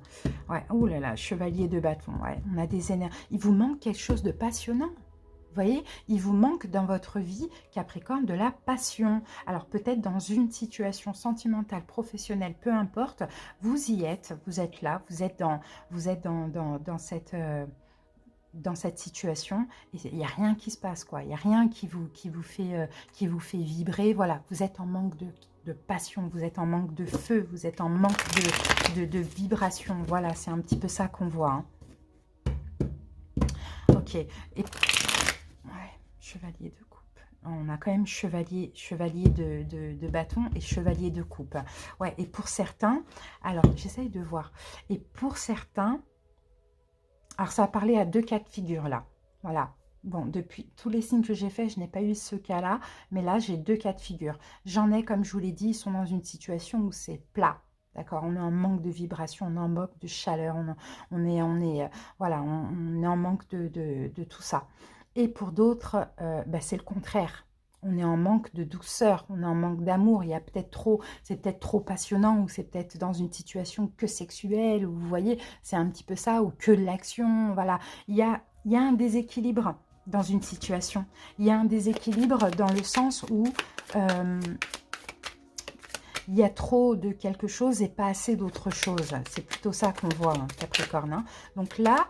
Ouais, oh là là, chevalier de bâton. Ouais, on a des énergies. Il vous manque quelque chose de passionnant. Vous voyez, il vous manque dans votre vie, Capricorne, de la passion. Alors peut-être dans une situation sentimentale, professionnelle, peu importe, vous y êtes, vous êtes là, vous êtes dans cette situation, et il n'y a rien qui se passe, quoi. Il n'y a rien qui vous fait vibrer. Voilà, vous êtes en manque de passion, vous êtes en manque de feu, vous êtes en manque de vibration. Voilà, c'est un petit peu ça qu'on voit. Ok. Et ouais, chevalier de coupe. On a quand même chevalier de bâton et chevalier de coupe. Ouais, et pour certains, alors j'essaye de voir. Et pour certains, alors ça va parler à deux cas de figure là. Voilà. Bon, depuis tous les signes que j'ai faits, je n'ai pas eu ce cas-là, mais là, j'ai 2 cas de figure. J'en ai, comme je vous l'ai dit, ils sont dans une situation où c'est plat. D'accord, on est en manque de vibration, on est en manque de chaleur, voilà, on est en manque de tout ça. Et pour d'autres, bah, c'est le contraire. On est en manque de douceur, on est en manque d'amour. Il y a peut-être trop, c'est peut-être trop passionnant, ou c'est peut-être dans une situation que sexuelle, ou vous voyez, c'est un petit peu ça, ou que de l'action. Voilà, il y a un déséquilibre dans une situation. Il y a un déséquilibre dans le sens où il y a trop de quelque chose et pas assez d'autre chose. C'est plutôt ça qu'on voit, hein, Capricorne. Hein. Donc là,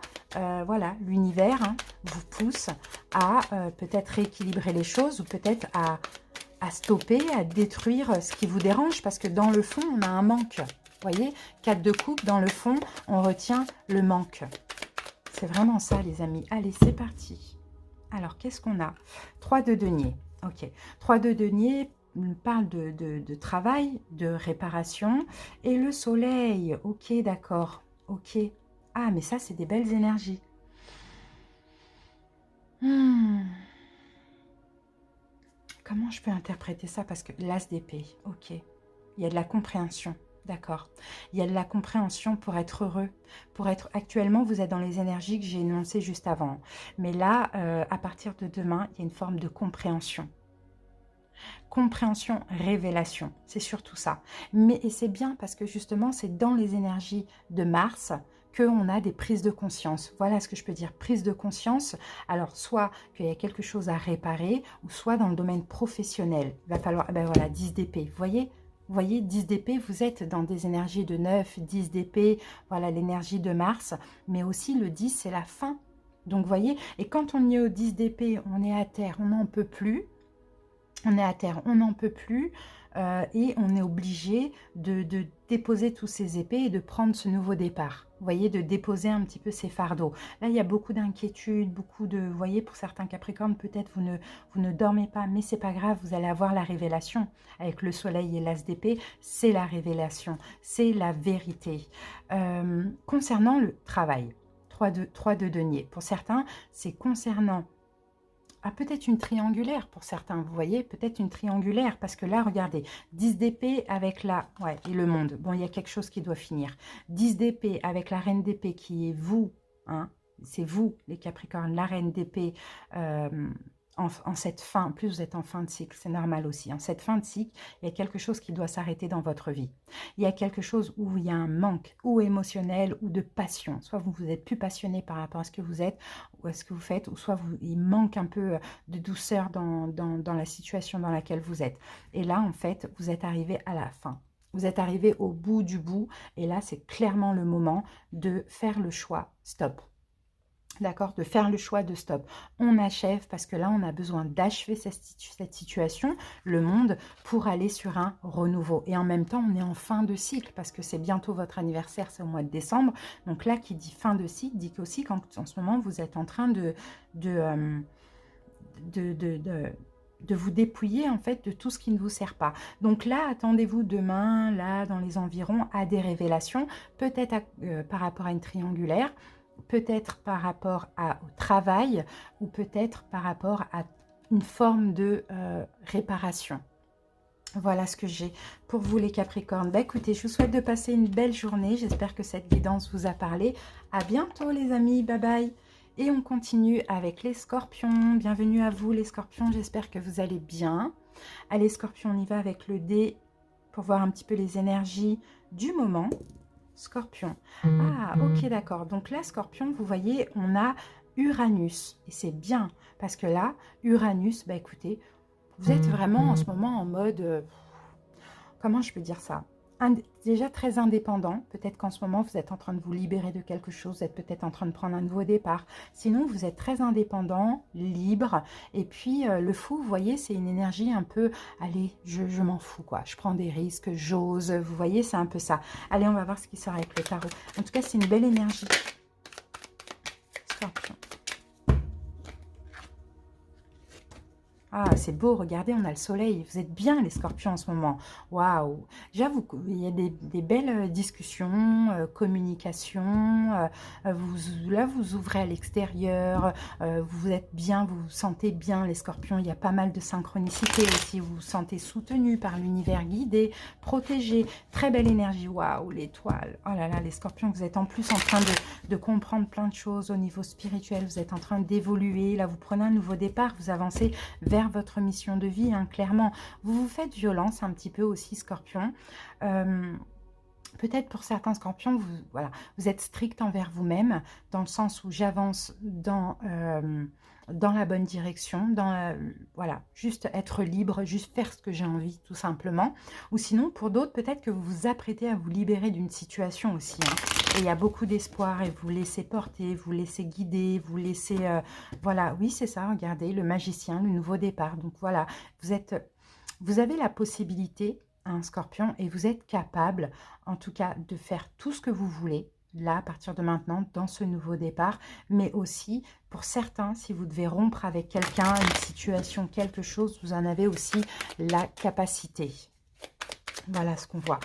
voilà, l'univers vous pousse à peut-être rééquilibrer les choses ou peut-être à stopper, à détruire ce qui vous dérange parce que dans le fond, on a un manque. Vous voyez, 4 de coupe, dans le fond, on retient le manque. C'est vraiment ça, les amis. Allez, c'est parti. Alors, qu'est-ce qu'on a? 3 de denier. Ok. 3 de denier parle de travail, de réparation. Et le soleil. Ok, d'accord. Ok. Ah, mais ça, c'est des belles énergies. Comment je peux interpréter ça? Parce que l'as d'épée. Ok. Il y a de la compréhension. D'accord. Il y a de la compréhension pour être heureux. Pour être... Actuellement, vous êtes dans les énergies que j'ai énoncées juste avant. Mais là, à partir de demain, il y a une forme de compréhension. Compréhension, révélation. C'est surtout ça. Et c'est bien parce que justement, c'est dans les énergies de Mars qu'on a des prises de conscience. Voilà ce que je peux dire. Prise de conscience. Alors, soit qu'il y a quelque chose à réparer, ou soit dans le domaine professionnel. Il va falloir... Ben voilà, 10 d'épée. Vous voyez, 10 d'épée, vous êtes dans des énergies de 9, 10 d'épée, voilà l'énergie de Mars, mais aussi le 10, c'est la fin. Donc, vous voyez, et quand on est au 10 d'épée, on est à terre, on n'en peut plus, on est à terre, on n'en peut plus, et on est obligé de déposer tous ces épées et de prendre ce nouveau départ. Vous voyez, de déposer un petit peu ces fardeaux. Là, il y a beaucoup d'inquiétudes, beaucoup de... Vous voyez, pour certains Capricornes, peut-être vous ne dormez pas, mais c'est pas grave, vous allez avoir la révélation. Avec le soleil et l'as d'épée, c'est la révélation, c'est la vérité. Concernant le travail, 3 de denier. Pour certains, c'est concernant... Ah, peut-être une triangulaire pour certains, vous voyez, peut-être une triangulaire, parce que là, regardez, 10 d'épée avec la... Ouais, et le monde. Bon, il y a quelque chose qui doit finir. 10 d'épée avec la reine d'épée qui est vous, hein, c'est vous, les Capricornes, la reine d'épée, en cette fin, en plus vous êtes en fin de cycle, c'est normal aussi, en cette fin de cycle, il y a quelque chose qui doit s'arrêter dans votre vie. Il y a quelque chose où il y a un manque, ou émotionnel, ou de passion. Soit vous êtes plus passionné par rapport à ce que vous êtes, ou à ce que vous faites, ou soit il manque un peu de douceur dans la situation dans laquelle vous êtes. Et là, en fait, vous êtes arrivé à la fin. Vous êtes arrivé au bout du bout, et là, c'est clairement le moment de faire le choix. Stop. D'accord, de faire le choix de stop. On achève parce que là, on a besoin d'achever cette situation, le monde, pour aller sur un renouveau. Et en même temps, on est en fin de cycle parce que c'est bientôt votre anniversaire, c'est au mois de décembre. Donc là, qui dit fin de cycle, dit aussi qu'en ce moment, vous êtes en train de vous dépouiller en fait de tout ce qui ne vous sert pas. Donc là, attendez-vous demain, là, dans les environs, à des révélations, peut-être par rapport à une triangulaire, peut-être par rapport au travail ou peut-être par rapport à une forme de réparation. Voilà ce que j'ai pour vous les Capricornes. Bah, écoutez, je vous souhaite de passer une belle journée. J'espère que cette guidance vous a parlé. À bientôt les amis, bye bye. Et on continue avec les Scorpions. Bienvenue à vous les Scorpions, j'espère que vous allez bien. Allez Scorpions, on y va avec le dé pour voir un petit peu les énergies du moment. Scorpion. Ah, ok, d'accord. Donc là, Scorpion, vous voyez, on a Uranus. Et c'est bien, parce que là, Uranus, bah écoutez, vous êtes vraiment en ce moment en mode... comment je peux dire ça? Déjà très indépendant. Peut-être qu'en ce moment, vous êtes en train de vous libérer de quelque chose. Vous êtes peut-être en train de prendre un nouveau départ. Sinon, vous êtes très indépendant, libre. Et puis, le fou, vous voyez, c'est une énergie un peu... Allez, je m'en fous, quoi. Je prends des risques, j'ose. Vous voyez, c'est un peu ça. Allez, on va voir ce qui sort avec le tarot. En tout cas, c'est une belle énergie. Scorpion. Ah, c'est beau, regardez, on a le soleil. Vous êtes bien, les scorpions, en ce moment. Waouh! Déjà, il y a des belles discussions, communications. Là, vous ouvrez à l'extérieur. Vous êtes bien, vous vous sentez bien, les scorpions. Il y a pas mal de synchronicité aussi. Vous vous sentez soutenu par l'univers, guidé, protégé. Très belle énergie. Waouh, l'étoile. Oh là là, les scorpions, vous êtes en plus en train de comprendre plein de choses au niveau spirituel. Vous êtes en train d'évoluer. Là, vous prenez un nouveau départ. Vous avancez vers votre mission de vie, hein, clairement. Vous vous faites violence un petit peu aussi, scorpion. Peut-être pour certains scorpions, voilà, vous êtes strict envers vous-même, dans le sens où j'avance dans la bonne direction, voilà, juste être libre, juste faire ce que j'ai envie, tout simplement. Ou sinon, pour d'autres, peut-être que vous vous apprêtez à vous libérer d'une situation aussi, hein. Et il y a beaucoup d'espoir et vous laissez porter, vous laissez guider, vous laissez... voilà, oui, c'est ça, regardez, le magicien, le nouveau départ. Donc voilà, vous avez la possibilité, un scorpion, et vous êtes capable, en tout cas, de faire tout ce que vous voulez, là, à partir de maintenant, dans ce nouveau départ, mais aussi, pour certains, si vous devez rompre avec quelqu'un, une situation, quelque chose, vous en avez aussi la capacité. Voilà ce qu'on voit.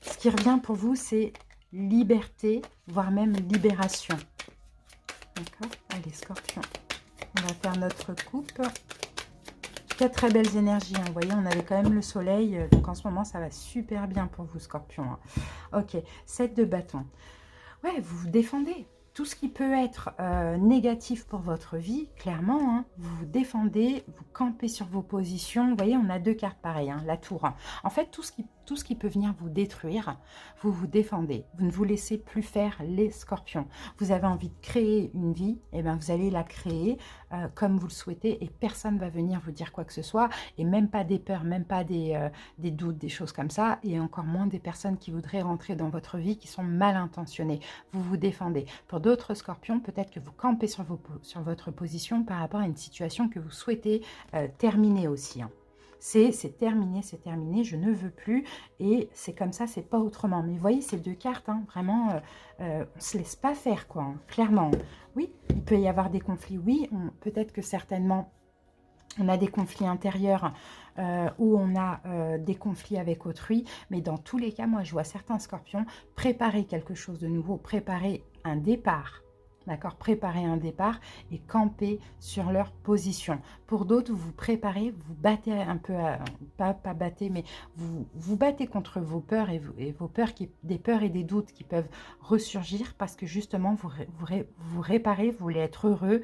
Ce qui revient pour vous, c'est liberté, voire même libération. D'accord? Allez, scorpion. On va faire notre coupe. Très belles énergies, hein. Vous voyez, on avait quand même le soleil, donc en ce moment ça va super bien pour vous, scorpion, hein. Ok, 7 de bâton. Ouais, vous vous défendez. Tout ce qui peut être négatif pour votre vie, clairement, hein, vous vous défendez, vous campez sur vos positions. Vous voyez, on a deux cartes pareilles, hein, la tour. En fait, tout ce qui peut venir vous détruire, vous vous défendez. Vous ne vous laissez plus faire, les scorpions. Vous avez envie de créer une vie, et bien vous allez la créer comme vous le souhaitez et personne ne va venir vous dire quoi que ce soit, et même pas des peurs, même pas des doutes, des choses comme ça, et encore moins des personnes qui voudraient rentrer dans votre vie, qui sont mal intentionnées. Vous vous défendez. Pour d'autres scorpions, peut-être que vous campez sur votre position par rapport à une situation que vous souhaitez terminer aussi, hein. C'est terminé, je ne veux plus, et c'est comme ça, c'est pas autrement. Mais vous voyez, ces deux cartes, hein, vraiment, on se laisse pas faire, quoi, hein, clairement. Oui, il peut y avoir des conflits, oui, peut-être que certainement, on a des conflits intérieurs ou on a des conflits avec autrui, mais dans tous les cas, moi, je vois certains scorpions préparer quelque chose de nouveau, préparer un départ. D'accord, préparer un départ et camper sur leur position. Pour d'autres, vous vous préparez, vous battez un peu, pas battez, mais vous battez contre vos peurs et vos peurs, des peurs et des doutes qui peuvent ressurgir parce que justement, vous réparez, vous voulez être heureux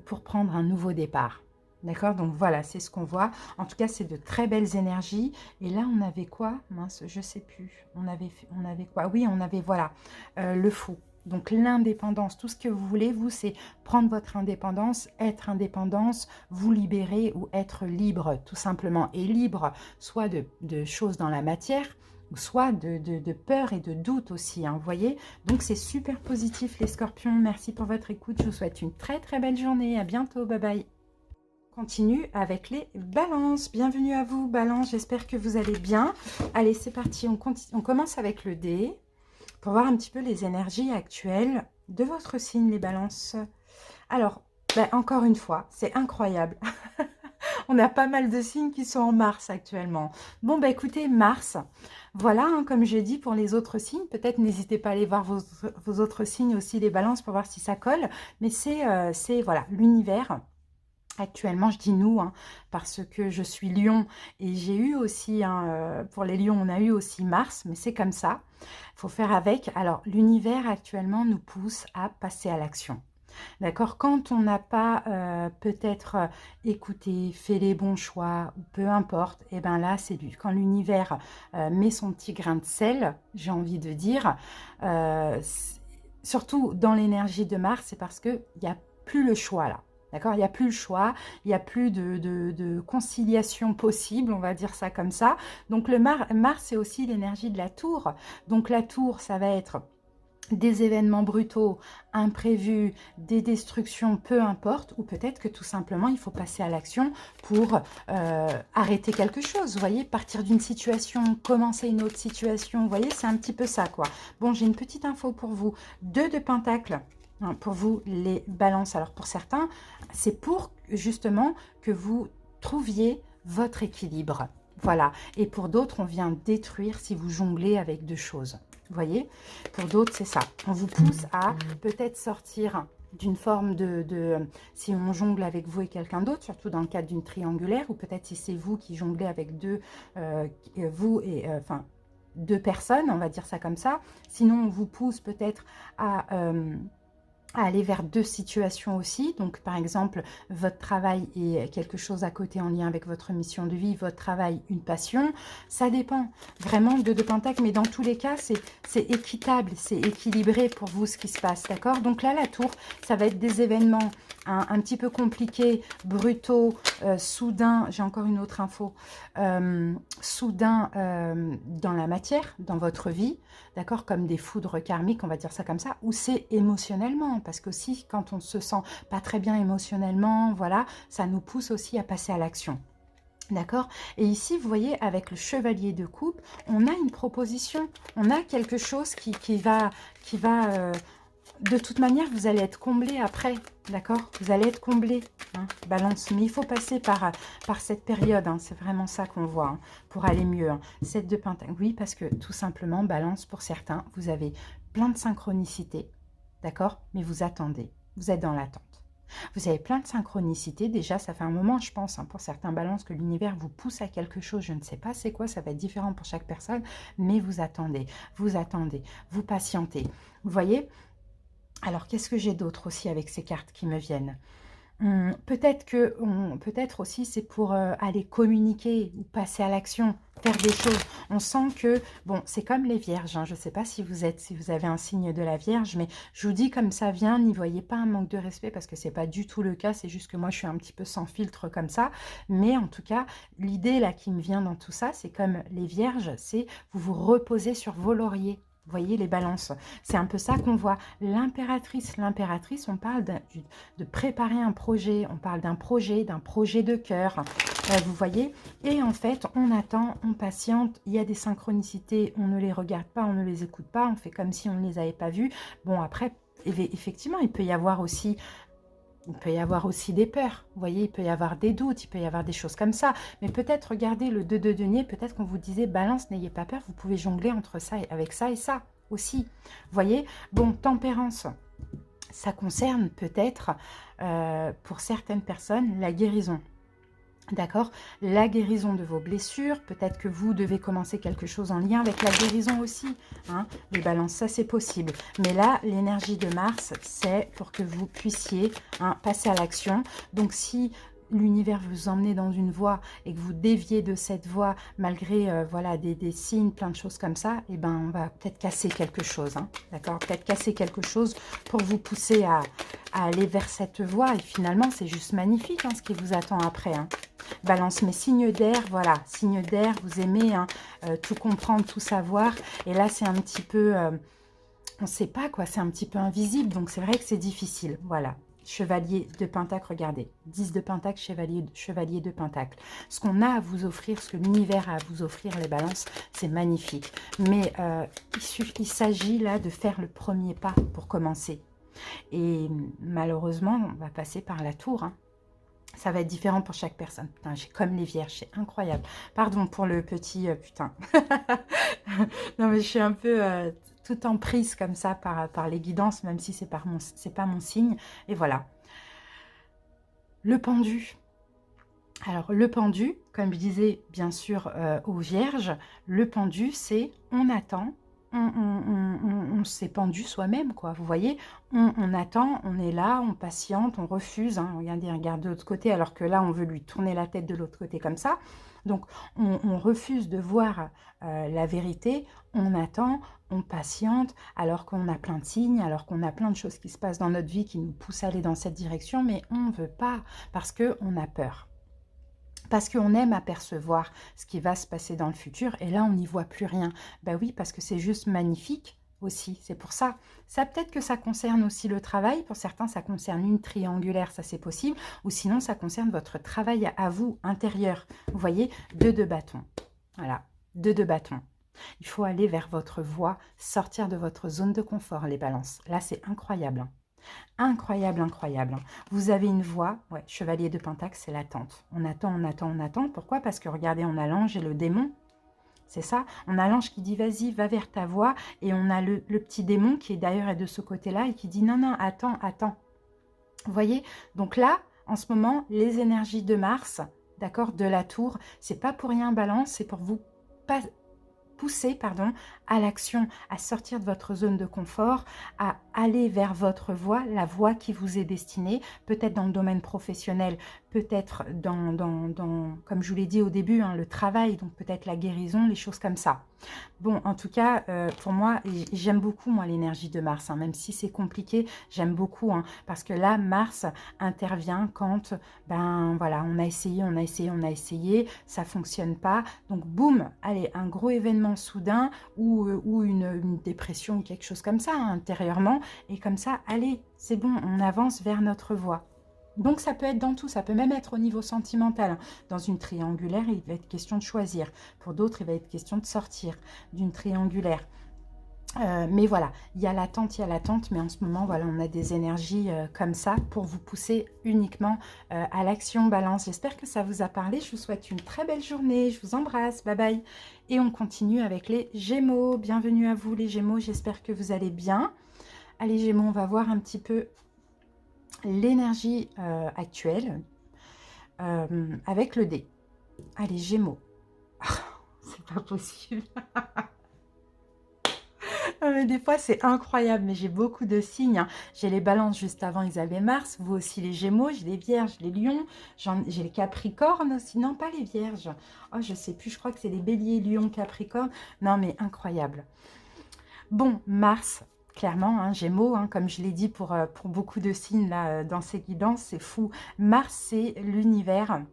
pour prendre un nouveau départ. D'accord, donc voilà, c'est ce qu'on voit. En tout cas, c'est de très belles énergies. Et là, on avait quoi? Mince, je sais plus. On avait quoi? Oui, on avait, voilà, le fou. Donc l'indépendance, tout ce que vous voulez, vous, c'est prendre votre indépendance, être indépendance, vous libérer ou être libre, tout simplement. Et libre, soit de choses dans la matière, soit de peur et de doute aussi, hein, vous voyez. Donc c'est super positif, les scorpions. Merci pour votre écoute. Je vous souhaite une très très belle journée. À bientôt, bye bye. Continue avec les balances. Bienvenue à vous, balance. J'espère que vous allez bien. Allez, c'est parti. On commence avec le dé pour voir un petit peu les énergies actuelles de votre signe, les balances. Alors, encore une fois, c'est incroyable. On a pas mal de signes qui sont en Mars actuellement. Bon, écoutez, Mars, voilà, hein, comme j'ai dit pour les autres signes, peut-être n'hésitez pas à aller voir vos autres signes aussi, les balances, pour voir si ça colle. Mais c'est voilà, l'univers. Actuellement, je dis nous, hein, parce que je suis Lion et j'ai eu aussi, hein, pour les lions, on a eu aussi Mars, mais c'est comme ça, il faut faire avec. Alors, l'univers actuellement nous pousse à passer à l'action. D'accord? Quand on n'a pas peut-être écouté, fait les bons choix, ou peu importe, et bien là, c'est lui. Quand l'univers met son petit grain de sel, j'ai envie de dire, surtout dans l'énergie de Mars, c'est parce qu'il n'y a plus le choix là. D'accord? Il n'y a plus le choix, il n'y a plus de conciliation possible, on va dire ça comme ça. Donc le Mars, c'est aussi l'énergie de la tour. Donc la tour, ça va être des événements brutaux, imprévus, des destructions, peu importe, ou peut-être que tout simplement, il faut passer à l'action pour arrêter quelque chose. Vous voyez, partir d'une situation, commencer une autre situation, vous voyez, c'est un petit peu ça, quoi. Bon, j'ai une petite info pour vous. 2 de Pentacle. hein, pour vous, les balances. Alors pour certains, c'est pour justement que vous trouviez votre équilibre. Voilà. Et pour d'autres, on vient détruire si vous jonglez avec deux choses. Vous voyez? Pour d'autres, c'est ça. On vous pousse à peut-être sortir d'une forme si on jongle avec vous et quelqu'un d'autre, surtout dans le cadre d'une triangulaire, ou peut-être si c'est vous qui jonglez avec vous et enfin deux personnes, on va dire ça comme ça. Sinon, on vous pousse peut-être à aller vers deux situations aussi. Donc, par exemple, votre travail est quelque chose à côté en lien avec votre mission de vie, votre travail, une passion. Ça dépend vraiment de Pentacles, mais dans tous les cas, c'est équitable, c'est équilibré pour vous ce qui se passe, d'accord? Donc là, la tour, ça va être des événements un petit peu compliqués, brutaux, soudains. J'ai encore une autre info. Soudains dans la matière, dans votre vie, d'accord, comme des foudres karmiques, on va dire ça comme ça, ou c'est émotionnellement, parce que aussi, quand on se sent pas très bien émotionnellement, voilà, ça nous pousse aussi à passer à l'action. D'accord? Et ici, vous voyez, avec le chevalier de coupe, on a une proposition, on a quelque chose qui va de toute manière, vous allez être comblé après, d'accord? Vous allez être comblé, hein, balance. Mais il faut passer par cette période, hein, c'est vraiment ça qu'on voit, hein, pour aller mieux. Hein. 7 de Pentacle, oui, parce que tout simplement, balance, pour certains, vous avez plein de synchronicité, d'accord? Mais vous attendez, vous êtes dans l'attente. Vous avez plein de synchronicité, déjà ça fait un moment je pense, hein, pour certains balances que l'univers vous pousse à quelque chose, je ne sais pas c'est quoi, ça va être différent pour chaque personne, mais vous attendez, vous patientez. Vous voyez? Alors, qu'est-ce que j'ai d'autre aussi avec ces cartes qui me viennent? Peut-être aussi c'est pour aller communiquer ou passer à l'action, faire des choses. On sent que, bon, c'est comme les vierges, hein, je ne sais pas si vous avez un signe de la vierge, mais je vous dis comme ça vient, n'y voyez pas un manque de respect parce que ce n'est pas du tout le cas, c'est juste que moi je suis un petit peu sans filtre comme ça, mais en tout cas, l'idée là qui me vient dans tout ça, c'est comme les vierges, c'est vous vous reposez sur vos lauriers. Vous voyez les balances, c'est un peu ça qu'on voit. L'impératrice, on parle de préparer un projet, on parle d'un projet de cœur, vous voyez. Et en fait, on attend, on patiente, il y a des synchronicités, on ne les regarde pas, on ne les écoute pas, on fait comme si on ne les avait pas vues. Bon, après, effectivement, il peut y avoir aussi des peurs, vous voyez, il peut y avoir des doutes, il peut y avoir des choses comme ça. Mais peut-être, regardez le 2 de denier, peut-être qu'on vous disait, balance, n'ayez pas peur, vous pouvez jongler entre ça avec ça et ça aussi. Vous voyez, bon, tempérance, ça concerne peut-être, pour certaines personnes, la guérison. D'accord? La guérison de vos blessures. Peut-être que vous devez commencer quelque chose en lien avec la guérison aussi. Hein? Les balances, ça c'est possible. Mais là, l'énergie de Mars, c'est pour que vous puissiez passer à l'action. Donc si l'univers vous emmenez dans une voie et que vous déviez de cette voie malgré voilà, des signes, plein de choses comme ça, eh ben, on va peut-être casser quelque chose. Hein, d'accord? Peut-être casser quelque chose pour vous pousser à aller vers cette voie. Et finalement, c'est juste magnifique hein, ce qui vous attend après. Hein. Balance, mais signe d'air, voilà, signe d'air, vous aimez hein, tout comprendre, tout savoir. Et là, c'est un petit peu, on ne sait pas quoi, c'est un petit peu invisible. Donc, c'est vrai que c'est difficile, voilà. Chevalier de Pentacle, regardez, 10 de Pentacle, chevalier de Pentacle. Ce qu'on a à vous offrir, ce que l'univers a à vous offrir, les balances, c'est magnifique. Mais il s'agit là de faire le premier pas pour commencer. Et malheureusement, on va passer par la tour. Hein. Ça va être différent pour chaque personne. Putain, j'ai comme les vierges, c'est incroyable. Pardon pour le petit putain. Non, mais je suis un peu tout en prise comme ça par les guidances, même si c'est pas mon signe. Et voilà. Le pendu. Alors, le pendu, comme je disais, bien sûr, aux vierges, le pendu, c'est on attend, on s'est pendu soi-même, quoi. Vous voyez, on attend, on est là, on patiente, on refuse. Hein, regardez, regarde de l'autre côté, alors que là, on veut lui tourner la tête de l'autre côté comme ça. Donc, on refuse de voir la vérité, on attend, on patiente, alors qu'on a plein de signes, alors qu'on a plein de choses qui se passent dans notre vie qui nous poussent à aller dans cette direction, mais on ne veut pas parce qu'on a peur. Parce qu'on aime apercevoir ce qui va se passer dans le futur, et là, on n'y voit plus rien. Ben oui, parce que c'est juste magnifique aussi, c'est pour ça. Ça, peut-être que ça concerne aussi le travail, pour certains, ça concerne une triangulaire, ça c'est possible, ou sinon, ça concerne votre travail à vous, intérieur. Vous voyez, 2 de bâton. Voilà, 2 de bâton. Il faut aller vers votre voie, sortir de votre zone de confort, les balances. Là, c'est incroyable. Hein. Incroyable, incroyable. Vous avez une voix, ouais, chevalier de Pentacle, c'est l'attente. On attend, on attend, on attend. Pourquoi? Parce que regardez, on a l'ange et le démon. C'est ça. On a l'ange qui dit vas-y, va vers ta voie. Et on a le petit démon qui est d'ailleurs de ce côté-là et qui dit non, non, attends, attends. Vous voyez? Donc là, en ce moment, les énergies de Mars, d'accord, de la tour, c'est pas pour rien Balance, c'est pour vous pousser, pardon, à l'action, à sortir de votre zone de confort, à aller vers votre voie, la voie qui vous est destinée, peut-être dans le domaine professionnel, peut-être comme je vous l'ai dit au début, hein, le travail, donc peut-être la guérison, les choses comme ça. Bon, en tout cas, pour moi, j'aime beaucoup, moi, l'énergie de Mars, hein, même si c'est compliqué, j'aime beaucoup, hein, parce que là, Mars intervient quand, ben voilà, on a essayé, on a essayé, on a essayé, ça fonctionne pas, donc boum, allez, un gros événement soudain ou une dépression ou quelque chose comme ça, hein, intérieurement, et comme ça, allez, c'est bon, on avance vers notre voie. Donc ça peut être dans tout, ça peut même être au niveau sentimental. Dans une triangulaire, il va être question de choisir. Pour d'autres, il va être question de sortir d'une triangulaire. Mais voilà, il y a l'attente, mais en ce moment, voilà, on a des énergies comme ça pour vous pousser uniquement à l'action Balance. J'espère que ça vous a parlé. Je vous souhaite une très belle journée. Je vous embrasse. Bye bye. Et on continue avec les Gémeaux. Bienvenue à vous les Gémeaux. J'espère que vous allez bien. Allez Gémeaux, on va voir un petit peu l'énergie actuelle avec le dé. Allez Gémeaux. C'est pas possible. Mais des fois c'est incroyable, mais j'ai beaucoup de signes, hein. J'ai les Balances juste avant, ils avaient Mars, vous aussi les Gémeaux, j'ai les Vierges, les Lions, j'ai les Capricornes aussi, non pas les Vierges, oh je sais plus, je crois que c'est les Béliers, Lions, Capricornes, non mais incroyable. Bon, Mars, clairement, hein, Gémeaux, hein, comme je l'ai dit pour beaucoup de signes là, dans ces guidances, c'est fou. Mars, c'est l'univers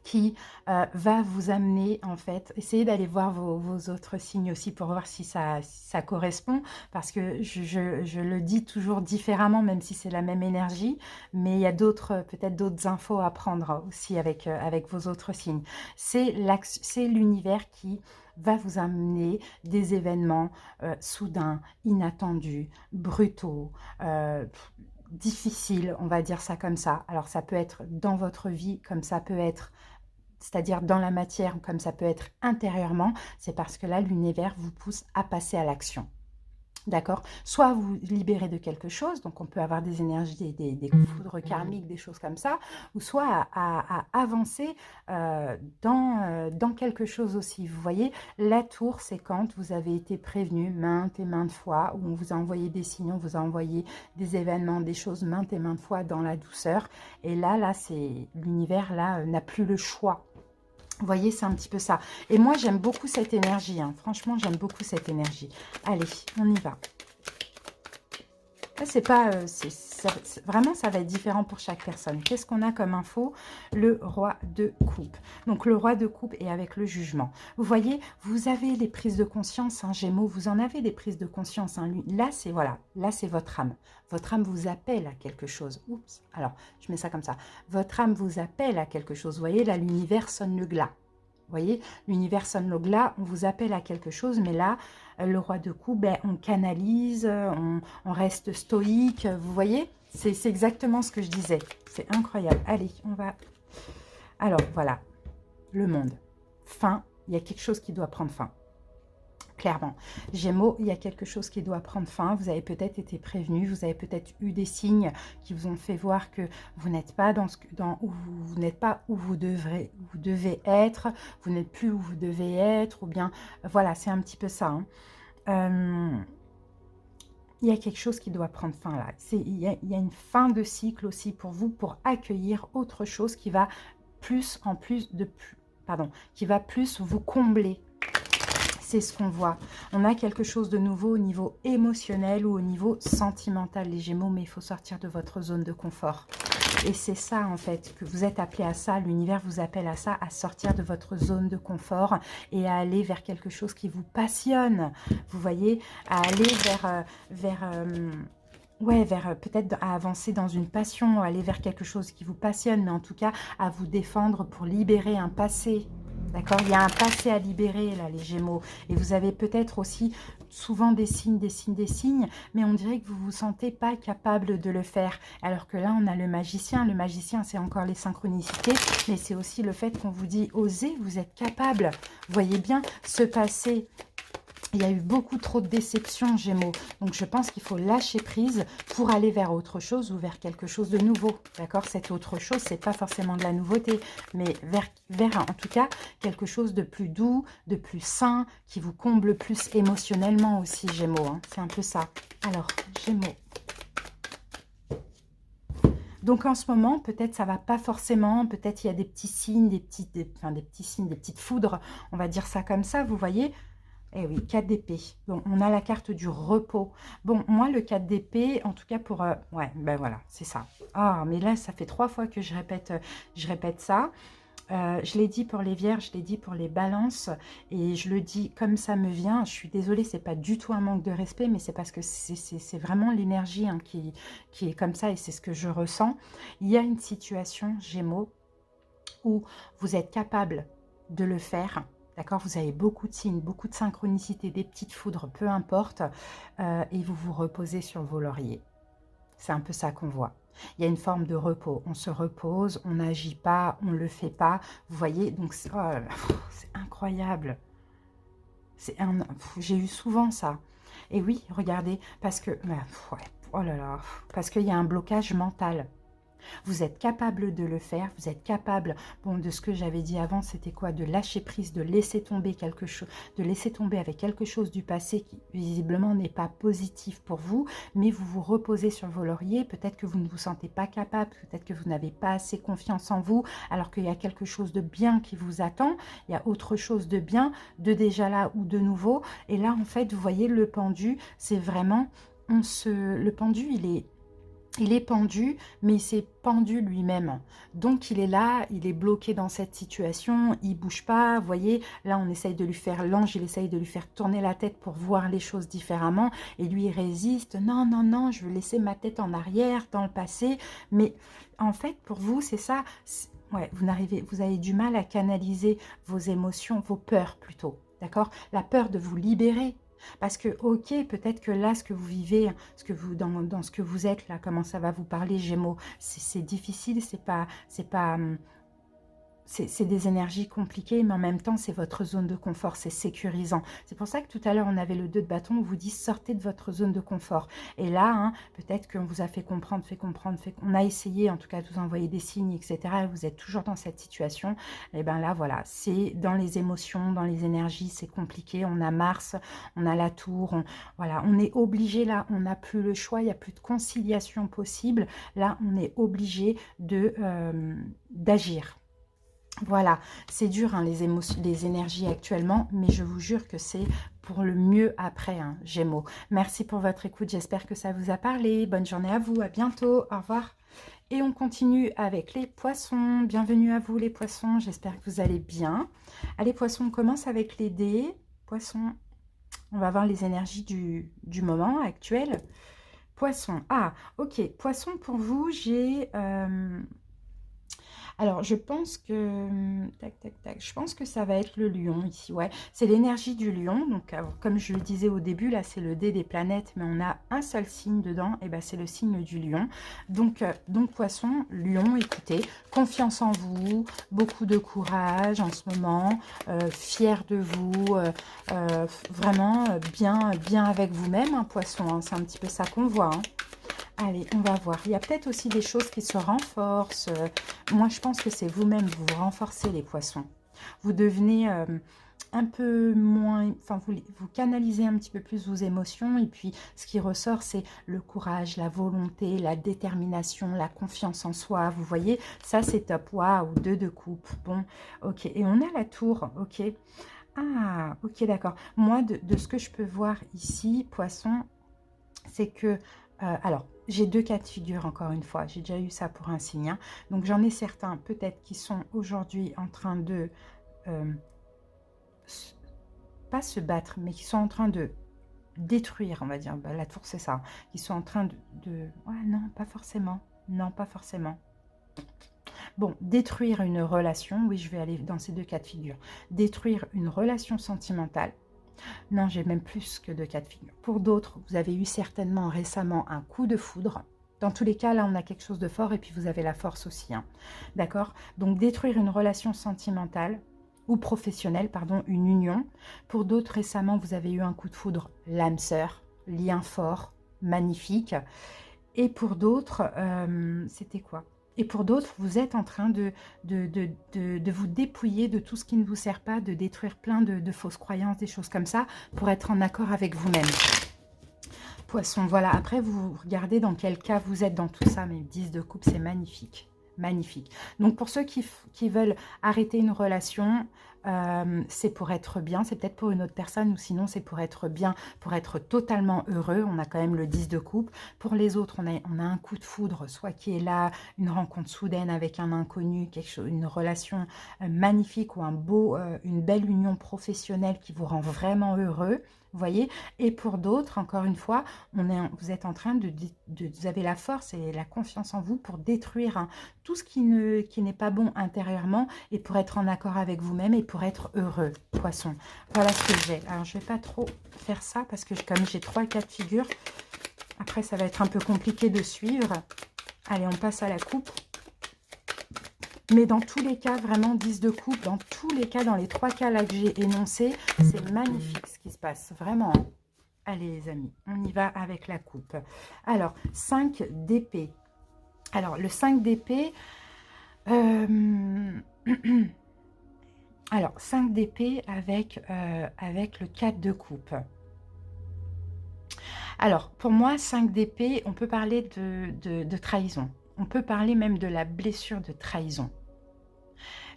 qui va vous amener, en fait, essayez d'aller voir vos autres signes aussi pour voir si ça correspond, parce que je le dis toujours différemment, même si c'est la même énergie, mais il y a peut-être d'autres infos à prendre aussi avec vos autres signes. C'est l'univers qui va vous amener des événements soudains, inattendus, brutaux, difficiles, on va dire ça comme ça. Alors ça peut être dans votre vie, comme ça peut être, c'est-à-dire dans la matière, comme ça peut être intérieurement, c'est parce que là, l'univers vous pousse à passer à l'action. D'accord? Soit vous libérez de quelque chose, donc on peut avoir des énergies, des foudres karmiques, des choses comme ça, ou soit à avancer dans quelque chose aussi. Vous voyez, la tour, c'est quand vous avez été prévenu maintes et maintes fois, où on vous a envoyé des signes, on vous a envoyé des événements, des choses maintes et maintes fois dans la douceur. Et là c'est l'univers, là, n'a plus le choix. Vous voyez, c'est un petit peu ça. Et moi, j'aime beaucoup cette énergie, hein. Franchement, j'aime beaucoup cette énergie. Allez, on y va. Là, c'est pas... vraiment, ça va être différent pour chaque personne. Qu'est-ce qu'on a comme info? Le roi de coupe. Donc, le roi de coupe est avec le jugement. Vous voyez, vous avez des prises de conscience, hein, Gémeaux. Vous en avez des prises de conscience. Hein. Là, c'est voilà, là, c'est votre âme. Votre âme vous appelle à quelque chose. Oups, alors, je mets ça comme ça. Votre âme vous appelle à quelque chose. Vous voyez, là, l'univers sonne le glas. Vous voyez, l'univers sonne le glas, on vous appelle à quelque chose, mais là, le roi de coupe, ben, on canalise, on reste stoïque, vous voyez, c'est exactement ce que je disais, c'est incroyable. Allez, on va... Alors, voilà, le monde, fin, il y a quelque chose qui doit prendre fin. Clairement, Gémeaux, il y a quelque chose qui doit prendre fin. Vous avez peut-être été prévenu, vous avez peut-être eu des signes qui vous ont fait voir que vous n'êtes pas vous n'êtes pas où vous devez être, vous n'êtes plus où vous devez être, ou bien voilà, c'est un petit peu ça. Hein. Il y a quelque chose qui doit prendre fin là. Il y a une fin de cycle aussi pour vous, pour accueillir autre chose qui va qui va plus vous combler. C'est ce qu'on voit. On a quelque chose de nouveau au niveau émotionnel ou au niveau sentimental, les Gémeaux, mais il faut sortir de votre zone de confort. Et c'est ça, en fait, que vous êtes appelé à ça. L'univers vous appelle à ça, à sortir de votre zone de confort et à aller vers quelque chose qui vous passionne. Vous voyez, à aller vers peut-être à avancer dans une passion, aller vers quelque chose qui vous passionne, mais en tout cas, à vous défendre pour libérer un passé. D'accord? Il y a un passé à libérer, là, les Gémeaux. Et vous avez peut-être aussi souvent des signes, mais on dirait que vous ne vous sentez pas capable de le faire. Alors que là, on a le magicien. Le magicien, c'est encore les synchronicités, mais c'est aussi le fait qu'on vous dit, osez, vous êtes capable. Voyez bien, ce passé... Il y a eu beaucoup trop de déceptions, Gémeaux. Donc, je pense qu'il faut lâcher prise pour aller vers autre chose ou vers quelque chose de nouveau. D'accord? Cette autre chose, c'est pas forcément de la nouveauté, mais vers, en tout cas, quelque chose de plus doux, de plus sain, qui vous comble plus émotionnellement aussi, Gémeaux. Hein. C'est un peu ça. Alors, Gémeaux. Donc en ce moment, peut-être ça va pas forcément, peut-être il y a des petits signes, des petits signes, des petites foudres, on va dire ça comme ça, vous voyez. Eh oui, 4 d'épée. Bon, on a la carte du repos. Bon, moi, le 4 d'épée, en tout cas pour... ouais, ben voilà, c'est ça. Ah, mais là, ça fait 3 fois que je répète ça. Je l'ai dit pour les vierges, je l'ai dit pour les balances. Et je le dis comme ça me vient. Je suis désolée, c'est pas du tout un manque de respect, mais c'est parce que c'est vraiment l'énergie hein, qui est comme ça et c'est ce que je ressens. Il y a une situation, Gémeaux, où vous êtes capable de le faire. D'accord, vous avez beaucoup de signes, beaucoup de synchronicité, des petites foudres, peu importe, et vous vous reposez sur vos lauriers. C'est un peu ça qu'on voit. Il y a une forme de repos. On se repose, on n'agit pas, on ne le fait pas. Vous voyez, donc c'est incroyable. J'ai eu souvent ça. Et oui, regardez, parce que... ouais, oh là là, parce qu'il y a un blocage mental. Vous êtes capable de le faire, vous êtes capable, bon, de ce que j'avais dit avant, c'était quoi? De lâcher prise, de laisser tomber quelque chose, de laisser tomber avec quelque chose du passé qui visiblement n'est pas positif pour vous, mais vous vous reposez sur vos lauriers, peut-être que vous ne vous sentez pas capable, peut-être que vous n'avez pas assez confiance en vous, alors qu'il y a quelque chose de bien qui vous attend, il y a autre chose de bien, de déjà là ou de nouveau, et là, en fait, vous voyez, le pendu, c'est vraiment, le pendu, il est pendu, mais il s'est pendu lui-même. Donc, il est là, il est bloqué dans cette situation, il bouge pas. Vous voyez, là, on essaye de lui faire, l'ange, il essaye de lui faire tourner la tête pour voir les choses différemment. Et lui, il résiste. Non, non, non, je veux laisser ma tête en arrière, dans le passé. Mais en fait, pour vous, c'est ça. Ouais, vous avez du mal à canaliser vos émotions, vos peurs plutôt. D'accord? La peur de vous libérer. Parce que, ok, peut-être que là, ce que vous vivez, dans ce que vous êtes, là, comment ça va vous parler, Gémeaux, c'est difficile, c'est des énergies compliquées, mais en même temps, c'est votre zone de confort, c'est sécurisant. C'est pour ça que tout à l'heure, on avait le 2 de bâton, on vous dit sortez de votre zone de confort. Et là, hein, peut-être qu'on vous a fait comprendre, on a essayé en tout cas de vous envoyer des signes, etc. Et vous êtes toujours dans cette situation. Et bien là, voilà, c'est dans les émotions, dans les énergies, c'est compliqué. On a Mars, on a la tour, voilà, on est obligé là, on n'a plus le choix, il n'y a plus de conciliation possible. Là, on est obligé d'agir. Voilà, c'est dur hein, les énergies actuellement, mais je vous jure que c'est pour le mieux après, hein, Gémeaux. Merci pour votre écoute, j'espère que ça vous a parlé. Bonne journée à vous, à bientôt, au revoir. Et on continue avec les poissons. Bienvenue à vous les poissons, j'espère que vous allez bien. Allez poissons, on commence avec les dés. Poissons, on va voir les énergies du moment actuel. Poissons, ah ok, poissons pour vous, j'ai... Alors, je pense que... je pense que ça va être le lion ici, ouais. C'est l'énergie du lion. Donc, alors, comme je le disais au début, là, c'est le dé des planètes, mais on a un seul signe dedans, et ben c'est le signe du lion. Donc, poisson, lion, écoutez, confiance en vous, beaucoup de courage en ce moment, fier de vous, vraiment bien avec vous-même, hein, poisson, hein, c'est un petit peu ça qu'on voit, hein. Allez, on va voir. Il y a peut-être aussi des choses qui se renforcent. Moi, je pense que c'est vous-même, vous vous renforcez les poissons. Vous devenez un peu moins... Enfin, vous canalisez un petit peu plus vos émotions. Et puis, ce qui ressort, c'est le courage, la volonté, la détermination, la confiance en soi. Vous voyez, ça, c'est top. Waouh, 2 de coupe. Bon, ok. Et on a la tour, ok. Ah, ok, d'accord. Moi, de ce que je peux voir ici, poisson, c'est que... alors, j'ai 2 cas de figure, encore une fois. J'ai déjà eu ça pour un signe. Hein. Donc, j'en ai certains, peut-être, qui sont aujourd'hui en train de... pas se battre, mais qui sont en train de détruire, on va dire. Bah, la tour, c'est ça. Qui sont en train de... Ouais, non, pas forcément. Non, pas forcément. Bon, détruire une relation, oui, je vais aller dans ces deux cas de figure. Détruire une relation sentimentale. Non, j'ai même plus que deux cas de figure. Pour d'autres, vous avez eu certainement récemment un coup de foudre. Dans tous les cas, là, on a quelque chose de fort et puis vous avez la force aussi. Hein. D'accord? Donc, détruire une relation sentimentale ou professionnelle, pardon, une union. Pour d'autres, récemment, vous avez eu un coup de foudre, l'âme sœur, lien fort, magnifique. Et pour d'autres, c'était quoi? Et pour d'autres, vous êtes en train de vous dépouiller de tout ce qui ne vous sert pas, de détruire plein de fausses croyances, des choses comme ça, pour être en accord avec vous-même. Poisson, voilà. Après, vous regardez dans quel cas vous êtes dans tout ça. Mais 10 de coupe, c'est magnifique. Magnifique. Donc, pour ceux qui veulent arrêter une relation, c'est pour être bien. C'est peut-être pour une autre personne ou sinon, c'est pour être bien, pour être totalement heureux. On a quand même le 10 de coupe. Pour les autres, on a un coup de foudre, soit qui est là, une rencontre soudaine avec un inconnu, quelque chose, une relation magnifique ou une belle union professionnelle qui vous rend vraiment heureux. Vous voyez, et pour d'autres, encore une fois, vous êtes en train vous avez la force et la confiance en vous pour détruire tout ce qui n'est pas bon intérieurement et pour être en accord avec vous-même et pour être heureux, poisson. Voilà ce que j'ai. Alors, je ne vais pas trop faire ça parce que comme j'ai 3 cas de figure, après, ça va être un peu compliqué de suivre. Allez, on passe à la coupe. Mais dans tous les cas, vraiment 10 de coupe, dans tous les cas, dans les 3 cas là que j'ai énoncés, c'est magnifique ce qui se passe, vraiment. Allez les amis, on y va avec la coupe. Alors, 5 d'épée. Alors, le 5 d'épée, alors 5 d'épée avec le 4 de coupe. Alors, pour moi, 5 d'épée, on peut parler de trahison. On peut parler même de la blessure de trahison.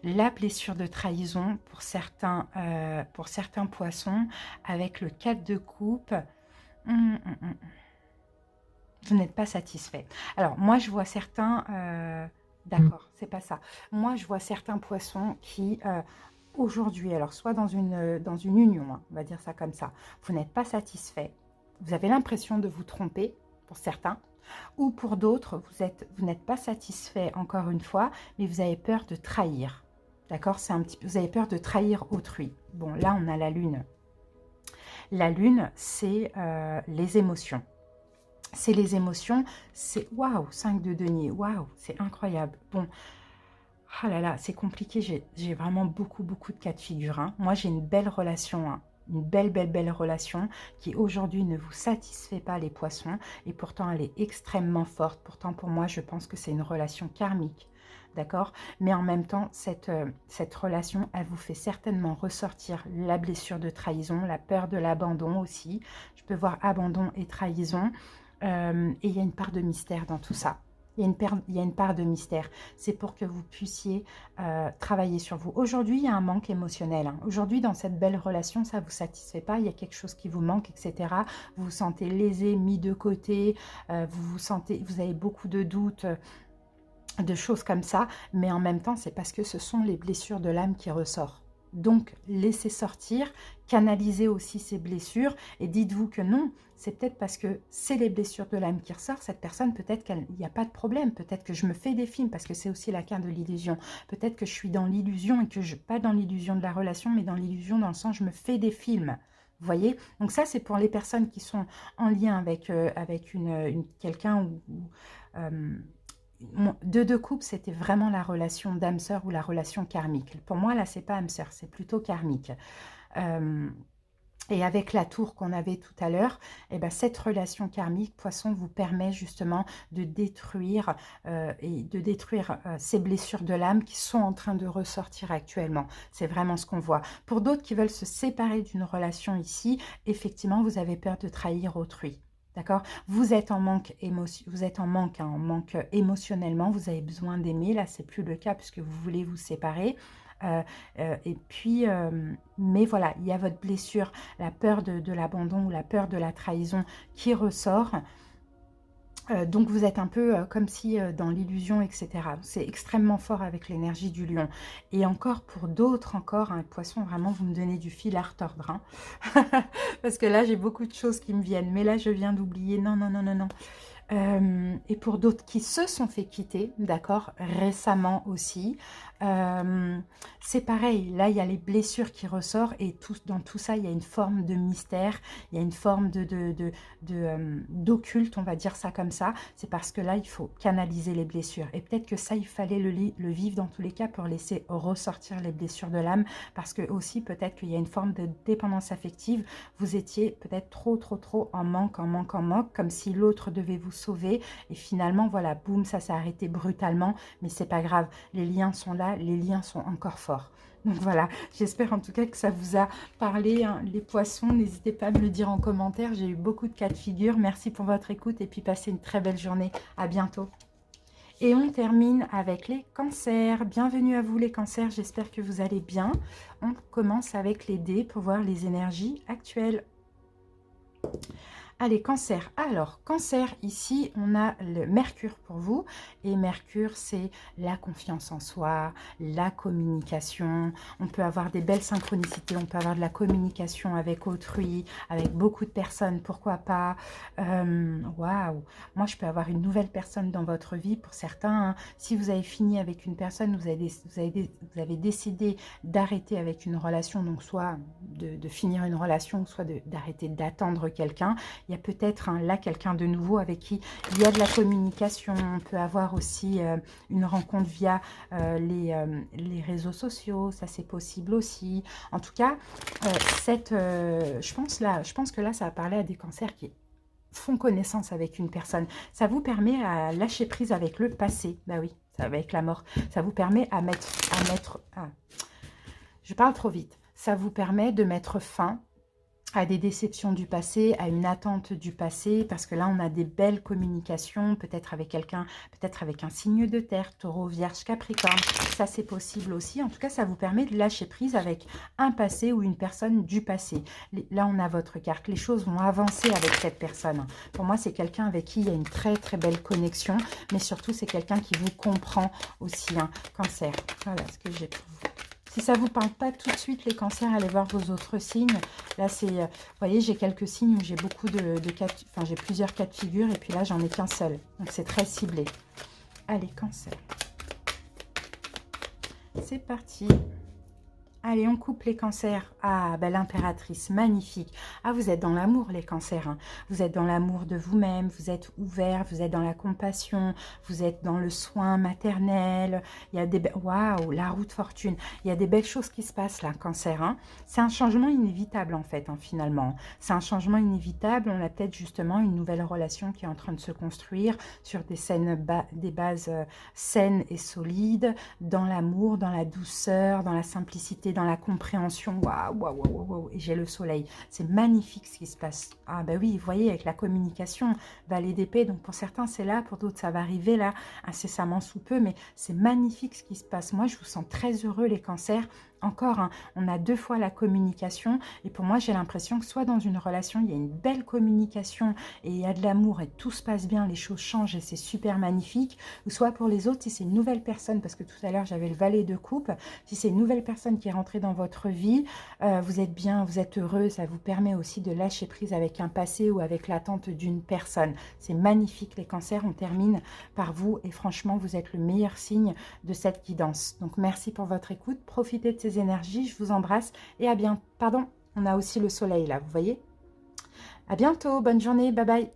La blessure de trahison pour certains poissons, avec le 4 de coupe, vous n'êtes pas satisfait. Alors, moi, je vois certains... D'accord, c'est pas ça. Moi, je vois certains poissons qui, aujourd'hui, alors soit dans une union, hein, on va dire ça comme ça, vous n'êtes pas satisfait. Vous avez l'impression de vous tromper, pour certains. Ou pour d'autres, vous n'êtes pas satisfait, encore une fois, mais vous avez peur de trahir. D'accord, vous avez peur de trahir autrui. Bon, là, on a la lune. La lune, c'est les émotions. C'est les émotions, c'est waouh, 5 de denier, waouh, c'est incroyable. Bon, ah là là, c'est compliqué, j'ai vraiment beaucoup de cas de figure. Hein. Moi, j'ai une belle relation, hein. Une belle relation qui aujourd'hui ne vous satisfait pas les poissons et pourtant elle est extrêmement forte. Pourtant pour moi je pense que c'est une relation karmique, d'accord? Mais en même temps cette relation elle vous fait certainement ressortir la blessure de trahison, la peur de l'abandon aussi. Je peux voir abandon et trahison et il y a une part de mystère dans tout ça. Il y a une part de mystère. C'est pour que vous puissiez travailler sur vous. Aujourd'hui, il y a un manque émotionnel. Hein. Aujourd'hui, dans cette belle relation, ça ne vous satisfait pas. Il y a quelque chose qui vous manque, etc. Vous vous sentez lésé, mis de côté. Vous avez beaucoup de doutes, de choses comme ça. Mais en même temps, c'est parce que ce sont les blessures de l'âme qui ressortent. Donc, laissez sortir, canalisez aussi ces blessures et dites-vous que non, c'est peut-être parce que c'est les blessures de l'âme qui ressortent. Cette personne, peut-être qu'il n'y a pas de problème, peut-être que je me fais des films parce que c'est aussi la carte de l'illusion. Peut-être que je suis dans l'illusion et que je pas dans l'illusion de la relation, mais dans l'illusion dans le sens je me fais des films. Vous voyez? Donc ça, c'est pour les personnes qui sont en lien avec quelqu'un ou 2 de coupe, c'était vraiment la relation d'âme-sœur ou la relation karmique. Pour moi, là, c'est pas âme-sœur, c'est plutôt karmique. Et avec la tour qu'on avait tout à l'heure, eh ben, cette relation karmique, poisson, vous permet justement de détruire ces blessures de l'âme qui sont en train de ressortir actuellement. C'est vraiment ce qu'on voit. Pour d'autres qui veulent se séparer d'une relation ici, effectivement, vous avez peur de trahir autrui. D'accord? Vous êtes en manque, en manque émotionnellement, vous avez besoin d'aimer. Là, c'est plus le cas puisque vous voulez vous séparer. Mais voilà, il y a votre blessure, la peur de l'abandon ou la peur de la trahison qui ressort. Donc vous êtes un peu comme si dans l'illusion, etc. C'est extrêmement fort avec l'énergie du lion. Et encore pour d'autres, un poisson, vraiment vous me donnez du fil à retordre. Hein. Parce que là j'ai beaucoup de choses qui me viennent. Mais là je viens d'oublier, non. Et pour d'autres qui se sont fait quitter, d'accord, récemment aussi, c'est pareil. Là, il y a les blessures qui ressortent et dans tout ça, il y a une forme de mystère, il y a une forme d'occulte, on va dire ça comme ça. C'est parce que là, il faut canaliser les blessures. Et peut-être que ça, il fallait le vivre dans tous les cas pour laisser ressortir les blessures de l'âme. Parce que aussi, peut-être qu'il y a une forme de dépendance affective. Vous étiez peut-être trop en manque, comme si l'autre devait vous sauver. Et finalement, voilà, boum, ça s'est arrêté brutalement. Mais c'est pas grave, les liens sont là, les liens sont encore forts. Donc voilà, j'espère en tout cas que ça vous a parlé, hein, les poissons. N'hésitez pas à me le dire en commentaire. J'ai eu beaucoup de cas de figure. Merci pour votre écoute et puis passez une très belle journée. À bientôt. Et on termine avec les cancers. Bienvenue à vous les cancers, j'espère que vous allez bien. On commence avec les dés pour voir les énergies actuelles. Allez, cancer. Alors, cancer, ici, on a le Mercure pour vous. Et Mercure, c'est la confiance en soi, la communication. On peut avoir des belles synchronicités, on peut avoir de la communication avec autrui, avec beaucoup de personnes, pourquoi pas. Waouh! Moi, je peux avoir une nouvelle personne dans votre vie pour certains. Hein. Si vous avez fini avec une personne, vous avez décidé d'arrêter avec une relation, donc soit de finir une relation, soit d'arrêter d'attendre quelqu'un. Il y a peut-être là quelqu'un de nouveau avec qui il y a de la communication. On peut avoir aussi une rencontre via les réseaux sociaux. Ça, c'est possible aussi. En tout cas, je pense que là, ça va parler à des cancers qui font connaissance avec une personne. Ça vous permet à lâcher prise avec le passé. Bah oui, ça, avec la mort. Ça vous permet je parle trop vite. Ça vous permet de mettre fin à des déceptions du passé, à une attente du passé, parce que là, on a des belles communications, peut-être avec quelqu'un, peut-être avec un signe de terre, taureau, vierge, capricorne, ça c'est possible aussi. En tout cas, ça vous permet de lâcher prise avec un passé ou une personne du passé. Là, on a votre carte, les choses vont avancer avec cette personne. Pour moi, c'est quelqu'un avec qui il y a une très très belle connexion, mais surtout, c'est quelqu'un qui vous comprend aussi, hein. Cancer, voilà ce que j'ai pour vous. Si ça ne vous parle pas tout de suite, les cancers, allez voir vos autres signes. Là, c'est, vous voyez, j'ai quelques signes où j'ai beaucoup j'ai plusieurs cas de figure et puis là, j'en ai qu'un seul. Donc, c'est très ciblé. Allez, cancer. C'est parti. Allez, on coupe les cancers. Ah, ben, l'impératrice, magnifique. Ah, vous êtes dans l'amour, les cancers. Hein. Vous êtes dans l'amour de vous-même, vous êtes ouvert, vous êtes dans la compassion, vous êtes dans le soin maternel. Il y a des... Waouh, la roue de fortune. Il y a des belles choses qui se passent là, cancer. Hein. C'est un changement inévitable, en fait, hein, finalement. C'est un changement inévitable. On a peut-être justement une nouvelle relation qui est en train de se construire sur des bases saines et solides, dans l'amour, dans la douceur, dans la simplicité, dans la compréhension. Waouh, waouh, waouh, waouh. Et j'ai le soleil. C'est magnifique ce qui se passe. Ah ben oui, vous voyez, avec la communication, valet d'épée. Donc pour certains, c'est là. Pour d'autres, ça va arriver là, incessamment sous peu. Mais c'est magnifique ce qui se passe. Moi, je vous sens très heureux, les cancers. Encore, hein, on a 2 fois la communication. Et pour moi, j'ai l'impression que soit dans une relation, il y a une belle communication et il y a de l'amour et tout se passe bien, les choses changent et c'est super magnifique. Ou soit pour les autres, si c'est une nouvelle personne, parce que tout à l'heure, j'avais le valet de coupe. Si c'est une nouvelle personne qui est rentrée dans votre vie, vous êtes bien, vous êtes heureux. Ça vous permet aussi de lâcher prise avec un passé ou avec l'attente d'une personne. C'est magnifique, les cancers. On termine par vous et franchement, vous êtes le meilleur signe de cette guidance. Donc, merci pour votre écoute. Profitez de ces énergies, je vous embrasse et à bientôt. Pardon, on a aussi le soleil là, vous voyez. À bientôt, bonne journée, bye bye.